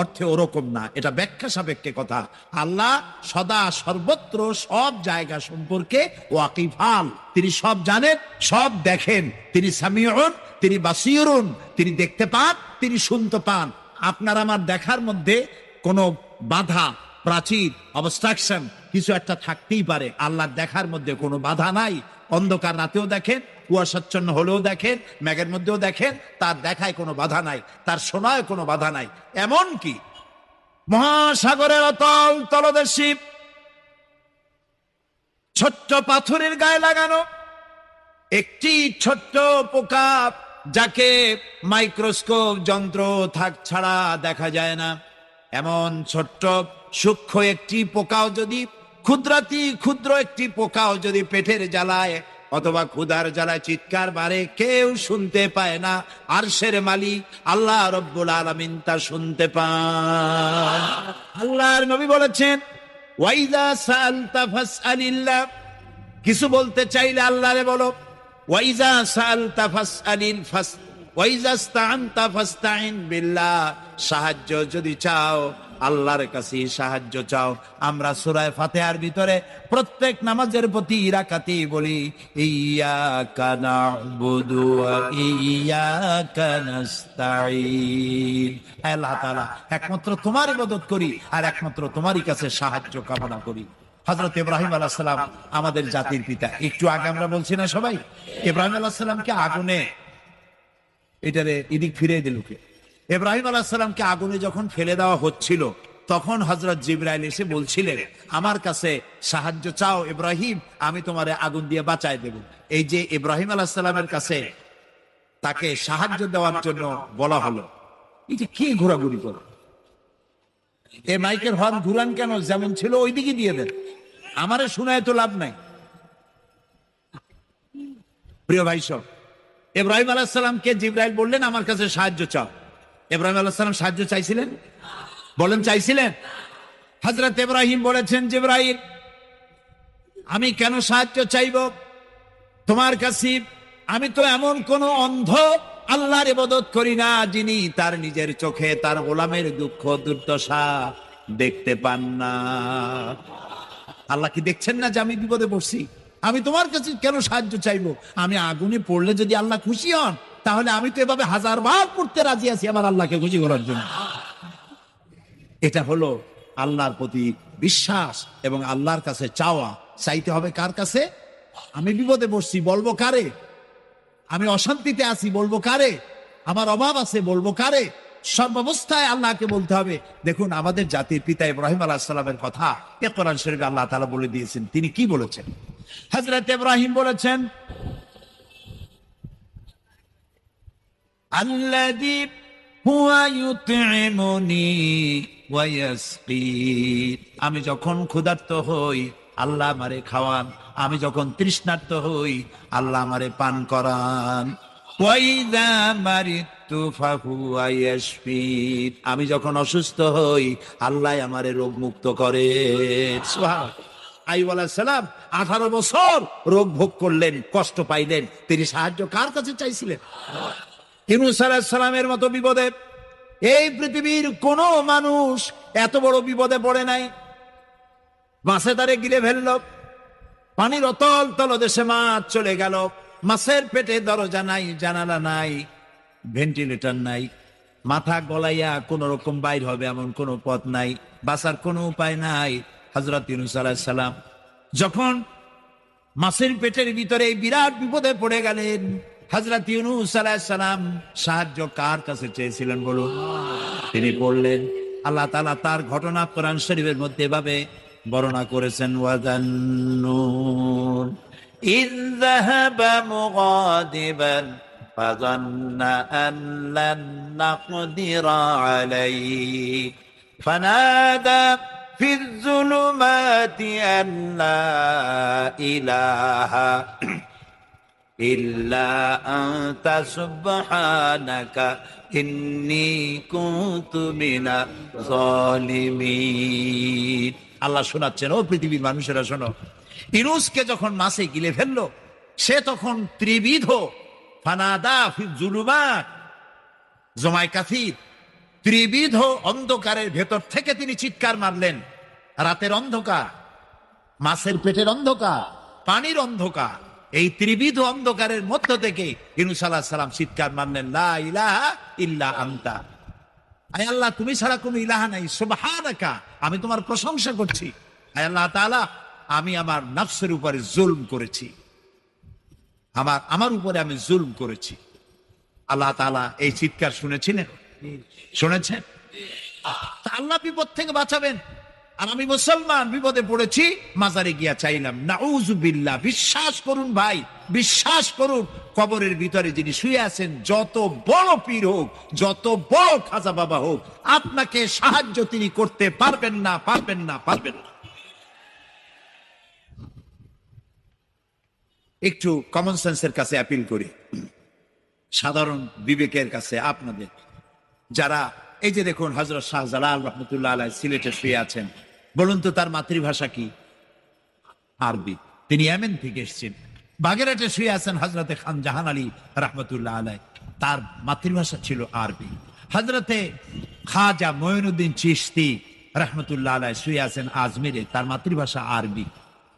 Speaker 1: অর্থে ওরকম না, এটা ব্যাখ্যা সাপেক্ষে কথা। আল্লাহ সদা সর্বত্র সব জায়গা সম্পর্কে ওয়াকিফাল, তিনি সব জানেন, সব দেখেন। তিনি সামিউন, তিনি বাসিরুন, তিনি দেখতে পান, তিনি শুনতে পান। আপনার আমার দেখার মধ্যে কোনো বাধা, প্রাচীর, অবস্ট্রাকশন কিছু একটা থাকতেই পারে। আল্লাহর দেখার মধ্যে কোনো বাধা নাই। অন্ধকার রাতেও দেখেন, কুয়াশাচ্ছন্ন হলেও দেখেন, মেঘের মধ্যেও দেখেন, তার দেখায় কোনো বাধা নাই, তার শোনায় কোনো বাধা নাই। এমন কি মহাসাগরের অতল তলদেশে ছোট্ট পাথরের গায়ে লাগানো একটি ছোট্ট পোকা, যাকে মাইক্রোস্কোপ যন্ত্র থাক ছাড়া দেখা যায় না, এমন ছোট্ট সূক্ষ্ম একটি পোকাও যদি, ক্ষুদ্র একটি পোকাও যদি পেটের জ্বালায় অথবা ক্ষুধার জ্বালায় চিৎকার বাড়ে, কেউ শুনতে পায় না। আরশের মালিক আল্লাহ রব্বুল আলামিন তা শুনতে পান। আল্লাহর নবী বলেছেন, ওয়াইদা সাআলতা ফাসআলিল্লাহ, কিছু বলতে চাইলে আল্লাহরে বলো। ওয়াইজা সাআলতা ফাসআলিল ওয়াইজা ইসতাআনতা ফাসতাইন বিল্লাহ, সাহায্য যদি চাও আল্লাহর কাছে সাহায্য চাও। আমরা সূরা ফাতিহার ভিতরে প্রত্যেক নামাজের প্রতি রাকাতে বলি, ইয়্যাকা না'বুদু ওয়া ইয়্যাকা নাস্তাঈন, আল্লাহ তাআলা একমাত্র তোমার ইবাদত করি আর একমাত্র তোমারই কাছে সাহায্য কামনা করি। হযরত ইব্রাহিম আলাইহিস সালাম আমাদের জাতির পিতা। একটু আগে আমরা বলছি না সবাই, ইব্রাহিম আলাইহিস সালামকে আগুনে, এটারে এদিক ফিরিয়ে দিল কে? ইব্রাহিম আলাইহিস সালামকে আগুনে যখন ফেলে দেওয়া হচ্ছিল, তখন হযরত জিবরাইল এসে বলছিলেন, আমার কাছে সাহায্য চাও ইব্রাহিম, আমি তোমারে আগুন দিয়ে বাঁচায় দেব। এই যে ইব্রাহিম আলাইহিস সালামের কাছে তাকে সাহায্য দেওয়ার জন্য বলা হলো, এই যে কি ঘোরাঘুরি করে, এই মাইকের হর্ন ঘুরান কেন? যেমন ছিল ওই দিকে দিয়ে দেন, আমারে শোনায় তো লাভ নাই। প্রিয় ভাই সব, ইব্রাহিম আলাইহিস সালামকে জিবরাইল বললেন, আমার কাছে সাহায্য চাও। ইব্রাহিম আলাইহিস সালাম সাহায্য চাইছিলেন? বলেন চাইছিলেন? হযরত ইব্রাহিম বলেছেন, জিবরাইল আমি কেন সাহায্য চাইব তোমার কাছে? আমি তো এমন কোন অন্ধ আল্লাহর ইবাদত করি না, যিনি তার নিজের চোখে তার গোলামের দুঃখ দুর্দশা দেখতে পান না। আল্লাহ কি দেখছেন না যে আমি বিপদে পড়ছি? আমি তোমার কাছে কেন সাহায্য চাইবো? আমি আগুনে পড়লে যদি আল্লাহ খুশি হন, তাহলে আমি তো এভাবে 1000 বার পড়তে রাজি আছি আমার আল্লাহকে খুশি করার জন্য। এটা হলো আল্লাহর প্রতি বিশ্বাস এবং আল্লাহর কাছে চাওয়া। চাইতে হবে কার কাছে? আমি বিপদে পড়ছি, বলবো কারে? আমি অশান্তিতে আছি, বলবো কারে? আমার অভাব আছে, বলবো কারে? সর্বাবস্থায় আল্লাহকে বলতে হবে। দেখুন আমাদের জাতির পিতা ইব্রাহিম আলাইহিস সালামের কথা কোরআন শরীফে আল্লাহ তাআলা বলে দিয়েছেন। তিনি কি বলেছেন? হযরত ইব্রাহিম বলেছেন, আল্লাযী হুয়া ইউতঈমুনি ওয়া ইয়াসকিন, আমি যখন ক্ষুধার্ত হই আল্লাহ আমারে খাওয়ান, আমি যখন তৃষ্ণার্ত হই আল্লাহ আমারে পান করান। ওয়া ইযা মারিতু ফাহুয়া ইয়াশফিন, আমি যখন অসুস্থ হই আল্লাহ আমারে রোগ মুক্ত করেন। সুবহানাল্লাহ। আইয়ুব আলাইহিস সালাম 18 বছর রোগ ভোগ করলেন, কষ্ট পাইলেন, তিনি সাহায্য কার কাছে চাইছিলেন? ইউনূস আলাইহিস সালামের মতো বিপদে এই পৃথিবীর কোন মানুষ এত বড় বিপদে পড়ে নাই। মাছে তারে গিলে ফেলল, পানির অতল তলদেশে মাছ চলে গেল, মাছের পেটে দরজা নাই, জানালা নাই, ভেন্টিলেটর নাই, মাথা গলাইয়া কোন রকম বাইর হবে এমন কোনো পথ নাই, বাঁচার কোনো উপায় নাই। হযরত ইউনূস আলাইহিস সালাম যখন মাছের পেটের ভিতরে এই বিরাট বিপদে পড়ে গেলেন, হযরত ইউনূস আলাইহিস সালাম সাহায্য কার কাছে চেয়েছিলেন বলুন? তিনি বললেন, আল্লাহ তাআলা তার ঘটনা কোরআন শরীফের মধ্যে এভাবে বর্ণনা করেছেন, ওয়াজান্নুন ইয যাহাবা মুগাদিবান ফাযান্না আন লান নাকদিরা আলাইহি ফানাদা ফি যুলুমাতি আন লা ইলাহা ইল্লা আনতা সুবহানাকা ইন্নী কুনতু মিনাজ জালিমিন। আল্লাহ শোনাচ্ছেন, ও পৃথিবীর মানুষেরা শোনো, ইউনূসকে যখন মাছে গিলে ফেললো, সে তখন ত্রিবিধ ফানাদা ফি যুলুমাত জমায় কাসির, ত্রিবিধ অন্ধকারের ভেতর থেকে তিনি চিৎকার মারলেন। রাতের অন্ধকার, মাছের পেটের অন্ধকার, পানির অন্ধকার, এই ত্রিবিধ অন্ধকারের মধ্য থেকে ইউনূস আলাইহিস সালাম চিৎকার মারলেন, লা ইলাহা ইল্লা আনতা, আয় আল্লাহ তুমি ছাড়া কোনো ইলাহা নাই, সুবহানাকা, আমি তোমার প্রশংসা করছি। আয় আল্লাহ তাআলা, আমি আমার নফসের উপরে জুলম করেছি, আমার উপরে আমি জুলম করেছি। আল্লাহ তাআলা এই চিৎকার শুনেছেন? তা আল্লাহ বিপদ থেকে বাঁচাবেন, আর আমি মুসলমান বিপদে পড়েছি, মাজারে গিয়া চাইলাম, নাউযুবিল্লাহ। বিশ্বাস করুন ভাই, বিশ্বাস করুন, কবরের ভিতরে যিনি শুয়ে আছেন, যত বড় পীর হোক, যত বড় খাজা বাবা হোক, আপনাকে সাহায্য তিনি করতে পারবেন না। একটু কমন সেন্সের কাছে অ্যাপিল করি, সাধারণ বিবেকের কাছে আপনাদের, যারা এই যে দেখুন হযরত শাহজালাল রহমতুল্লাহ আলাইহি সিলেটে শুয়ে আছেন, বলুন তো তার মাতৃভাষা কি? আরবি। তিনি ইয়েমেন থেকে এসেছেন। বাগেরহাটে শুয়ে আছেন হযরতে খান জাহান আলী রহমতুল্লাহ আলাইহি, তার মাতৃভাষা ছিল আরবি। হযরতে খাজা মঈনুদ্দিন চিশতি রহমতুল্লাহ আলাইহি শুয়ে আছেন আজমিরে, তার মাতৃভাষা আরবি।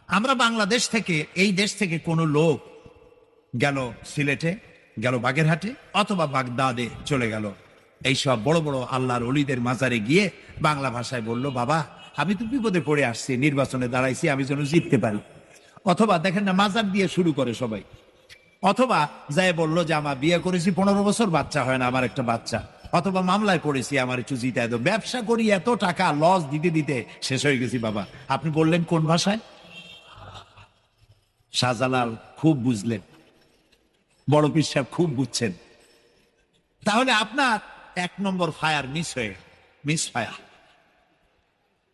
Speaker 1: আমরা বাংলাদেশ থেকে, এই দেশ থেকে কোনো লোক গেল সিলেটে, গেল বাগেরহাটে অথবা বাগদাদে চলে গেল, এইসব বড় বড় আল্লাহর ওলিদের মাজারে গিয়ে বাংলা ভাষায় বলল, বাবা আমি তো বিপদে পড়ে আসছি, নির্বাচনে দাঁড়াইছি, আমি যেন জিততে পারি। অথবা দেখেন না, মাজার দিয়ে শুরু করে সবাই। অথবা যাই বললো যে আমার বিয়ে করেছি 15 বছর, বাচ্চা হয় না, আমার একটা বাচ্চা। অথবা মামলায় পড়েছি, আমার একটু জিতায় দাও, ব্যবসা করি, এত টাকা লস দিতে দিতে শেষ হয়ে গেছি। বাবা আপনি বললেন কোন ভাষায়? শাহজালাল খুব বুঝলেন, বড় পীর সাহেব খুব বুঝছেন। তাহলে আপনার 1 নম্বর ফায়ার মিস ফায়ার।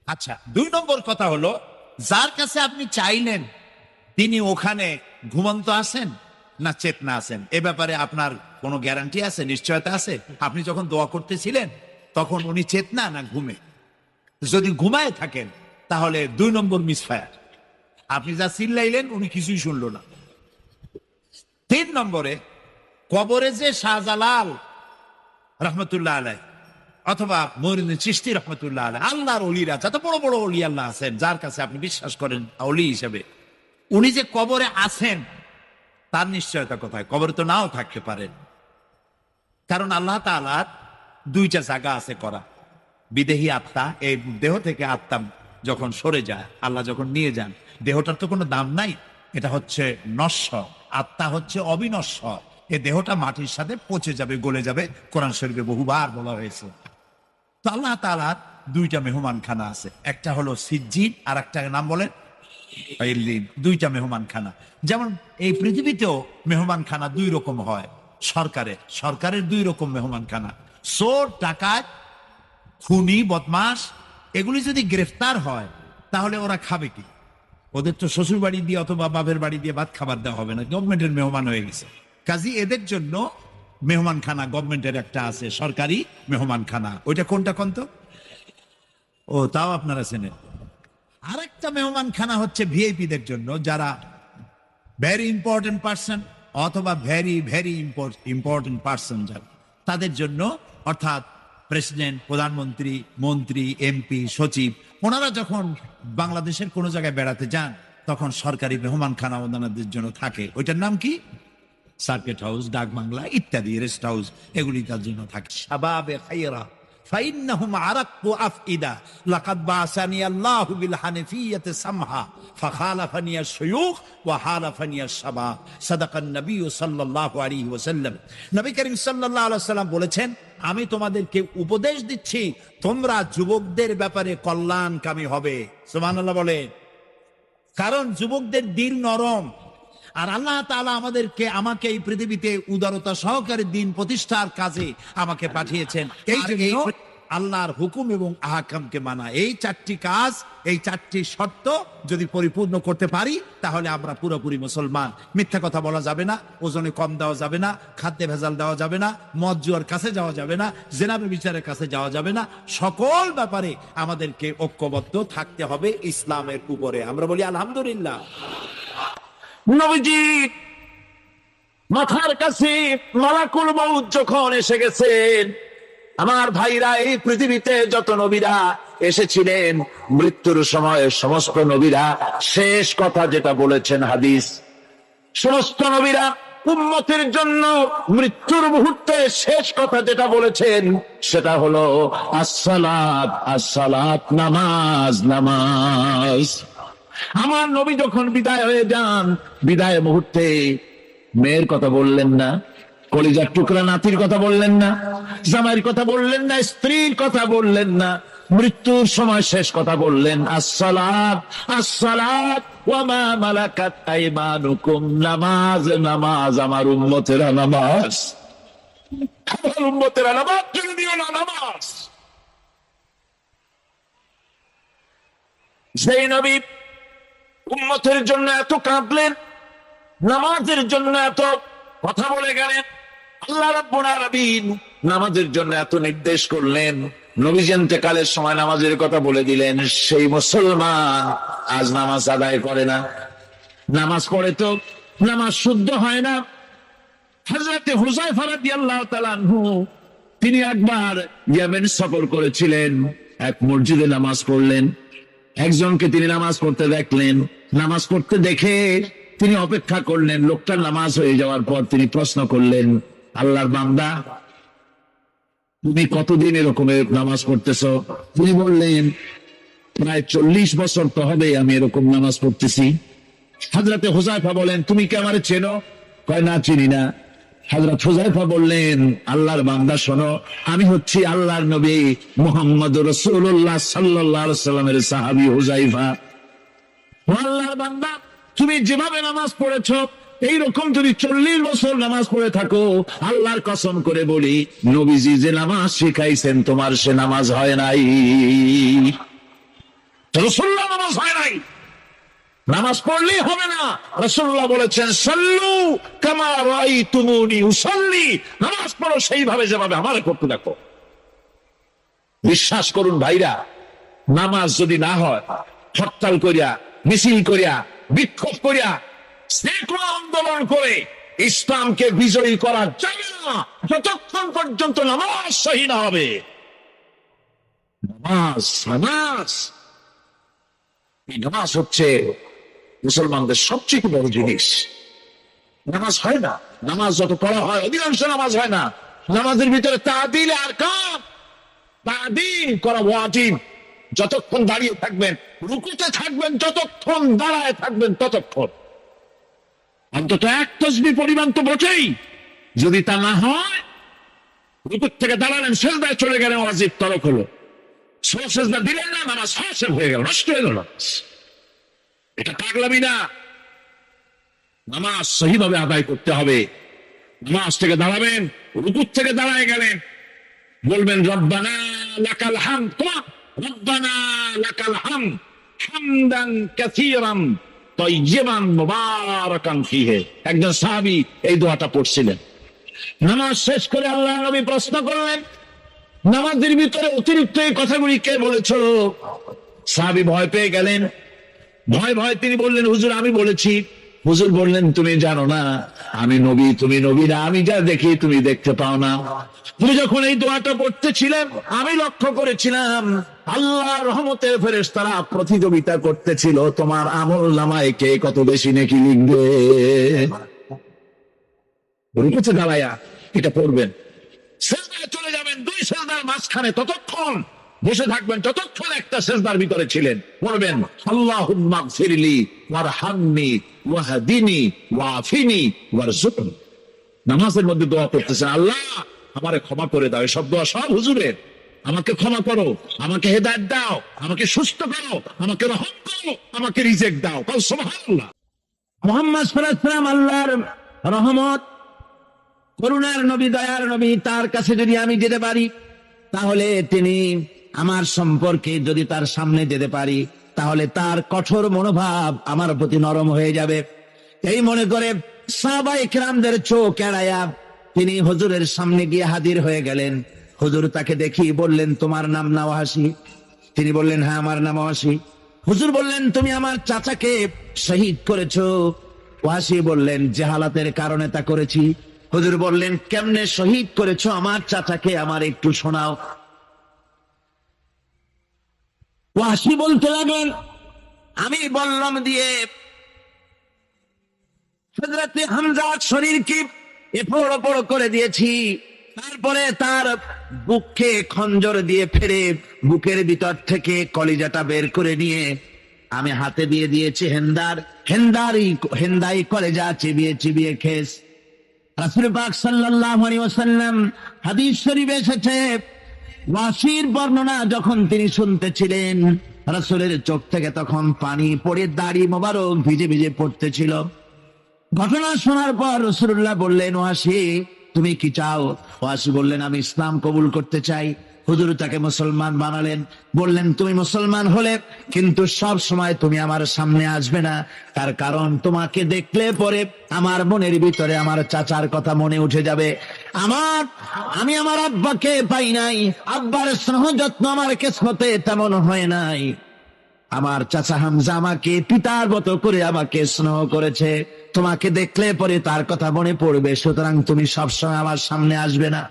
Speaker 1: আচ্ছা, 2 নম্বর কথা হলো, যার কাছে আপনি চাইলেন তিনি ওখানে ঘুমন্ত আছেন না চেতনা আছেন, এ ব্যাপারে আপনার কোনো গ্যারান্টি আছে, নিশ্চয়তা আছে? আপনি যখন দোয়া করতেছিলেন তখন উনি চেতনা না ঘুমে? যদি ঘুমায় থাকেন তাহলে 2 নম্বর মিস ফায়ার। আপনি যা চিল্লাইলেন উনি কিছুই শুনলো না। 3 নম্বরে, কবরে যে শাহজালাল রহমতুল্লাহ আলাইহি অথবা মঈনুদ্দিন চিশতি রহমতুল্লাহ আলাইহি, আল্লাহর ওলিরা, যত বড় বড় ওলি আল্লাহ আছেন, যার কাছে আপনি বিশ্বাস করেন ওলি হিসেবে, উনি যে কবরে আছেন তার নিশ্চয়তা কোথায়? কবরে তো নাও থাকতে পারেন, কারণ আল্লাহ তাআলার 2টা জায়গা আছে করা। বিদেহী আত্মা, এই দেহ থেকে আত্মা যখন সরে যায়, আল্লাহ যখন নিয়ে যান, দেহটার তো কোনো দাম নাই, এটা হচ্ছে নশ্বর, আত্মা হচ্ছে অবিনশ্বর। এ দেহটা মাটির সাথে পচে যাবে, গলে যাবে, কোরআন শরীফে বহুবার বলা হয়েছে। তো আল্লাহ তাআলার 2টা মেহমানখানা আছে, একটা হলো সিজ্জিন, আর একটা নাম বলেন ইল্লিন। 2টা মেহমানখানা। যেমন এই পৃথিবীতেও মেহমানখানা 2 রকম হয়। সরকারের 2 রকম মেহমানখানা। চোর, ডাকাত, খুনি, বদমাস, এগুলি যদি গ্রেফতার হয় তাহলে ওরা খাবে কি? ওদের তো শ্বশুর বাড়ি দিয়ে অথবা বাপের বাড়ি দিয়ে ভাত খাবার দেওয়া হবে না, গভর্নমেন্টের মেহমান হয়ে গেছে। কাজী এদের জন্য মেহমানখানা গভর্নমেন্টের একটা আছে, সরকারি মেহমানখানা। ওইটা কোনটা কোন তো? ও, তাও আপনারা চেনেন। আরেকটা মেহমানখানা হচ্ছে ভিআইপিদের জন্য, যারা ভেরি ইম্পর্টেন্ট পার্সন অথবা ভেরি ভেরি ইম্পর্টেন্ট পার্সন, যারা তাদের জন্য, অর্থাৎ প্রেসিডেন্ট, প্রধানমন্ত্রী, মন্ত্রী, এমপি, সচিব, ওনারা যখন বাংলাদেশের কোনো জায়গায় বেড়াতে যান তখন সরকারি মেহমানখানা ওনাদের জন্য থাকে। ওইটার নাম কি? সার্কিট হাউস, ডাক বাংলা ইত্যাদি, রেস্ট হাউস, এগুলি তার জন্য থাকে। শাবাবে খায়রা ফাইন্নাহুম আরাক্কু আফইদা লাকাদ বাসানি আল্লাহু বিল হানিফিয়্যাতি সামহা ফাখালাফানি আশ-শুয়ুখ ওয়া হালাফানি আশ-শাবাব। সাদাকান নবী সাল্লাল্লাহু আলাইহি ওয়াসাল্লাম। নবী করিম সাল্লাল্লাহু আলাইহি ওয়াসাল্লাম বলেছেন, আমি তোমাদেরকে উপদেশ দিচ্ছি তোমরা যুবকদের ব্যাপারে কল্যাণকামী হবে। সুবহানাল্লাহ বলে। কারণ যুবকদের দিল নরম, আর আল্লাহ তাআলা আমাকে এই পৃথিবীতে উদারতা সহকারে দিন প্রতিষ্ঠার কাজে আমাকে পাঠিয়েছেন। এই জন্য আল্লাহর হুকুম এবং আহকামকে মানা, এই চারটি কাজ, এই চারটি শর্ত যদি পরিপূর্ণ করতে পারি তাহলে আমরা পুরোপুরি মুসলমান। মিথ্যা কথা বলা যাবে না, ওজনে কম দেওয়া যাবে না, খাদ্যে ভেজাল দেওয়া যাবে না, মদ জুয়ার কাছে যাওয়া যাবে না, জেনাবে বিচারের কাছে যাওয়া যাবে না। সকল ব্যাপারে আমাদেরকে ঐক্যবদ্ধ থাকতে হবে ইসলামের উপরে। আমরা বলি আলহামদুলিল্লাহ। নবীজি মাথার কাছে মালাকুল মউত যখন এসে গেছেন, আমার ভাইরা, এই পৃথিবীতে যত নবীরা এসেছিলেন মৃত্যুর সময় সমস্ত নবীরা শেষ কথা যেটা বলেছেন, হাদিস, সমস্ত নবীরা উম্মতের জন্য মৃত্যুর মুহূর্তে শেষ কথা যেটা বলেছেন সেটা হলো আসসালাত, আসসালাত, নামাজ, নামাজ। আমার নবী যখন বিদায় হয়ে যান, বিদায় মুহূর্তে মেয়ের কথা বললেন না, কলিজার টুকরা নাতির কথা বললেন না, জামাইয়ের কথা বললেন না, স্ত্রীর কথা বললেন না, মৃত্যুর সময় শেষ কথা বললেন আসসালাত, আসসালাত ওয়া মা মালাকাত আইমানুকুম, নামাজ, নামাজ, আমার উম্মতেরা নামাজ, আমার উম্মতেরা নামাজ, যদিও না নামাজ। সেই নবী উম্মতের জন্য এত কাঁদলেন, নামাজের জন্য এত কথা বলে গেলেন, আল্লাহ রাব্বুল আলামিন নামাজের জন্য এত নির্দেশ করলেন, নবীজি ইন্তেকালের সময় নামাজের কথা বলে দিলেন। সেই মুসলমান আজ নামাজ আদায় করে না, নামাজ পড়ে তো নামাজ শুদ্ধ হয় না। হযরতে হুযায়ফা রাদিয়াল্লাহু তাআলা আনহু তিনি একবার ইয়েমেন সফর করেছিলেন, এক মসজিদে নামাজ পড়লেন, একজনকে তিনি নামাজ পড়তে দেখলেন, নামাজ পড়তে দেখে তিনি অপেক্ষা করলেন, লোকটার নামাজ হয়ে যাওয়ার পর তিনি প্রশ্ন করলেন, আল্লাহর বান্দা, তুমি কতদিন এরকমের নামাজ পড়তেছ? তিনি বললেন, প্রায় 40 বছর তো হবে আমি এরকম নামাজ পড়তেছি। হযরতে হুযায়ফা বলেন, তুমি কি আমারে চেনো? কয়, না, চিনি না। হযরত হুযায়ফা বললেন, আল্লাহর বান্দা শোনো, আমি হচ্ছি আল্লাহর নবী মুহাম্মদ রাসূলুল্লাহ সাল্লাল্লাহু আলাইহি ওয়াসাল্লামের সাহাবী হুযায়ফা। আল্লাহর বান্দা, তুমি যেভাবে নামাজ পড়েছো এইরকম যদি 40 বছর নামাজ পড়ে থাকো, আল্লাহর কসম করে বলি, নবীজি যে নামাজ শিখাইছেন তোমার সে নামাজ হয় নাই, রাসূলুল্লাহ নামাজ হয় নাই। নামাজ পড়লেই হবে না, রাসূলুল্লাহ বলেছেন, সাল্লু কামা রাআইতুমুনি উসাল্লি, নামাজ পড়ো সেইভাবে যেভাবে আমারে করতে দেখো। বিশ্বাস করুন ভাইরা, নামাজ যদি না হয়, হরতাল করিয়া, মিছিল করিয়া, বিক্ষোভ করিয়া, সেকুলার আন্দোলন করে ইসলামকে বিজয়ী করা যাবে না যতক্ষণ পর্যন্ত নামাজ সহি না হবে। নামাজ, নামাজ, এই নামাজ হচ্ছে মুসলমানদের সবচেয়ে বড় জিনিস। নামাজ হয় না, নামাজ যত পড়া হয় অধিকাংশ নামাজ হয় না। নামাজের ভিতরে তাদিল আর কাম, তাদিল করা ওয়াজিব। যতক্ষণ দাঁড়িয়ে থাকবেন, রুকুতে থাকবেন, যতক্ষণ দাঁড়ায় থাকবেন ততক্ষণ অন্তত এক তাসবিহ পরিমাণ তো বটেই। যদি তা না হয়, রুকুর থেকে দাঁড়ালেন, সেজদায় চলে গেলেন, ওয়াজিব তরক হলো, সেজদা দিলেন না, নামাজ ফাসিদ হয়ে গেল, নষ্ট হয়ে গেল। এটা পাগলামি না, নামাজ সহিভাবে আদায় করতে হবে। নামাজ থেকে দাঁড়াবেন, রুকুর থেকে দাঁড়ায় গেলেন, বলবেন রব্বানা লাকাল হামদ, রব্বানা লাকাল হামদ হামদান কাসীরান তাইয়িবান মুবারাকান ফীহি। একজন সাহাবী এই দোয়াটা পড়ছিলেন। নামাজ শেষ করে আল্লাহর নবী প্রশ্ন করলেন, নামাজের ভিতরে অতিরিক্ত এই কথাগুলি কে বলেছ? সাহাবী ভয় পেয়ে গেলেন। ভয় ভয় তিনি বললেন, হুজুর আমি বলেছি। হুজুর বললেন, তুমি জানো না আমি নবী, তুমি নবী না, আমি যা দেখি তুমি দেখতে পাও না। তুমি যখন এই দোয়াটা পড়তেছিলেন, আমি লক্ষ্য করেছিলাম আল্লাহর রহমতের ফেরেশতারা প্রতিযোগিতা করতেছিল তোমার আমল নামায় কে কত বেশি নেকি লিখবে। রুকুতে দাঁড়ায়া এটা পড়বেন, সেজদায় চলে যাবেন, দুই সেজদার মাঝখানে ততক্ষণ বসে থাকবেন যতক্ষণ একটা সেজদার ভিতরে ছিলেন। পড়বেন আল্লাহুম্মা গফিরলি ওয়ারহামনি ওয়াহদিনি ওয়াআফিনি ওয়ারযুকনি। নামাজের মধ্যে দোয়া করতেছেন, আল্লাহ আমারে ক্ষমা করে দাও। এসব দোয়া সব হুজুরের। আমাকে ক্ষমা করো, আমাকে হেদায়েত দাও, আমাকে সুস্থ করো, আমাকে রহম করো, আমাকে রিজেক্ট দাও। সুবহানাল্লাহ। মুহাম্মদ সাল্লাল্লাহু আলাইহি ওয়াসাল্লাম আল্লাহর রহমত, করুণার নবী, দয়ার নবী, তার কাছে যদি আমি যেতে পারি তাহলে তিনি আমার সম্পর্কে, যদি তার সামনে যেতে পারি তাহলে তার কঠোর মনোভাব আমার প্রতি নরম হয়ে যাবে। এই মনে করে সাহাবায়ে কেরামদের চোখ এড়ায়া তিনি হুজুরের সামনে গিয়ে হাজির হয়ে গেলেন। হুজুর তাকে দেখি বললেন, তোমার নাম নওয়াসী? তিনি বললেন, হ্যাঁ আমার নাম ওয়াসি। হুজুর বললেন, তুমি আমার চাচাকে শহীদ করেছো? ওয়াসি বললেন, জাহালাতের কারণে তা করেছি। হুজুর বললেন, কেমনে শহীদ করেছো আমার চাচাকে, আমার একটু শোনাও। ওয়াসি বলতে লাগলেন, আমি বললাম দিয়ে হযরতে হামজার শরীরকে এপড় ওপড় করে দিয়েছি, তারপরে তার বুককে খঞ্জর দিয়ে ফেরে বুকের ভিতর থেকে কলিজাটা বের করে নিয়ে আমি হাতে দিয়ে দিয়েছি হেন্দাই কলেজা চিবিয়ে চিবিয়ে খেস। রাসূল পাক সাল্লাল্লাহু আলাইহি ওয়াসাল্লাম, হাদিস শরীফে এসেছে, ওয়াসির বর্ণনা যখন তিনি শুনতেছিলেন রাসূলের চোখ থেকে তখন পানি পড়ে দাড়ি মোবারক ভিজে ভিজে পড়তেছিল। ঘটনা শোনার পর রাসূলুল্লাহ বললেন, ওয়াসি তুমি কি চাও? ওয়াসি বললেন, আমি ইসলাম কবুল করতে চাই। হুজুর তাকে মুসলমান বানালেন। বললেন, তুমি মুসলমান হলে কিন্তু সব সময় তুমি আমার সামনে আসবে না, তার কারণ তোমাকে দেখলে পরে আমার মনের ভিতরে আমার চাচার কথা মনে উঠে যাবে। আমি আমার আব্বাকে পাই নাই, আব্বার স্নেহ যত্ন আমার কিসমতে তেমন হয় নাই। আমার চাচা হামজা আমাকে পিতার মতো করে আমাকে স্নেহ করেছে, তোমাকে দেখলে পরে তার কথা মনে পড়বে, সুতরাং তুমি সবসময় আমার সামনে আসবে না।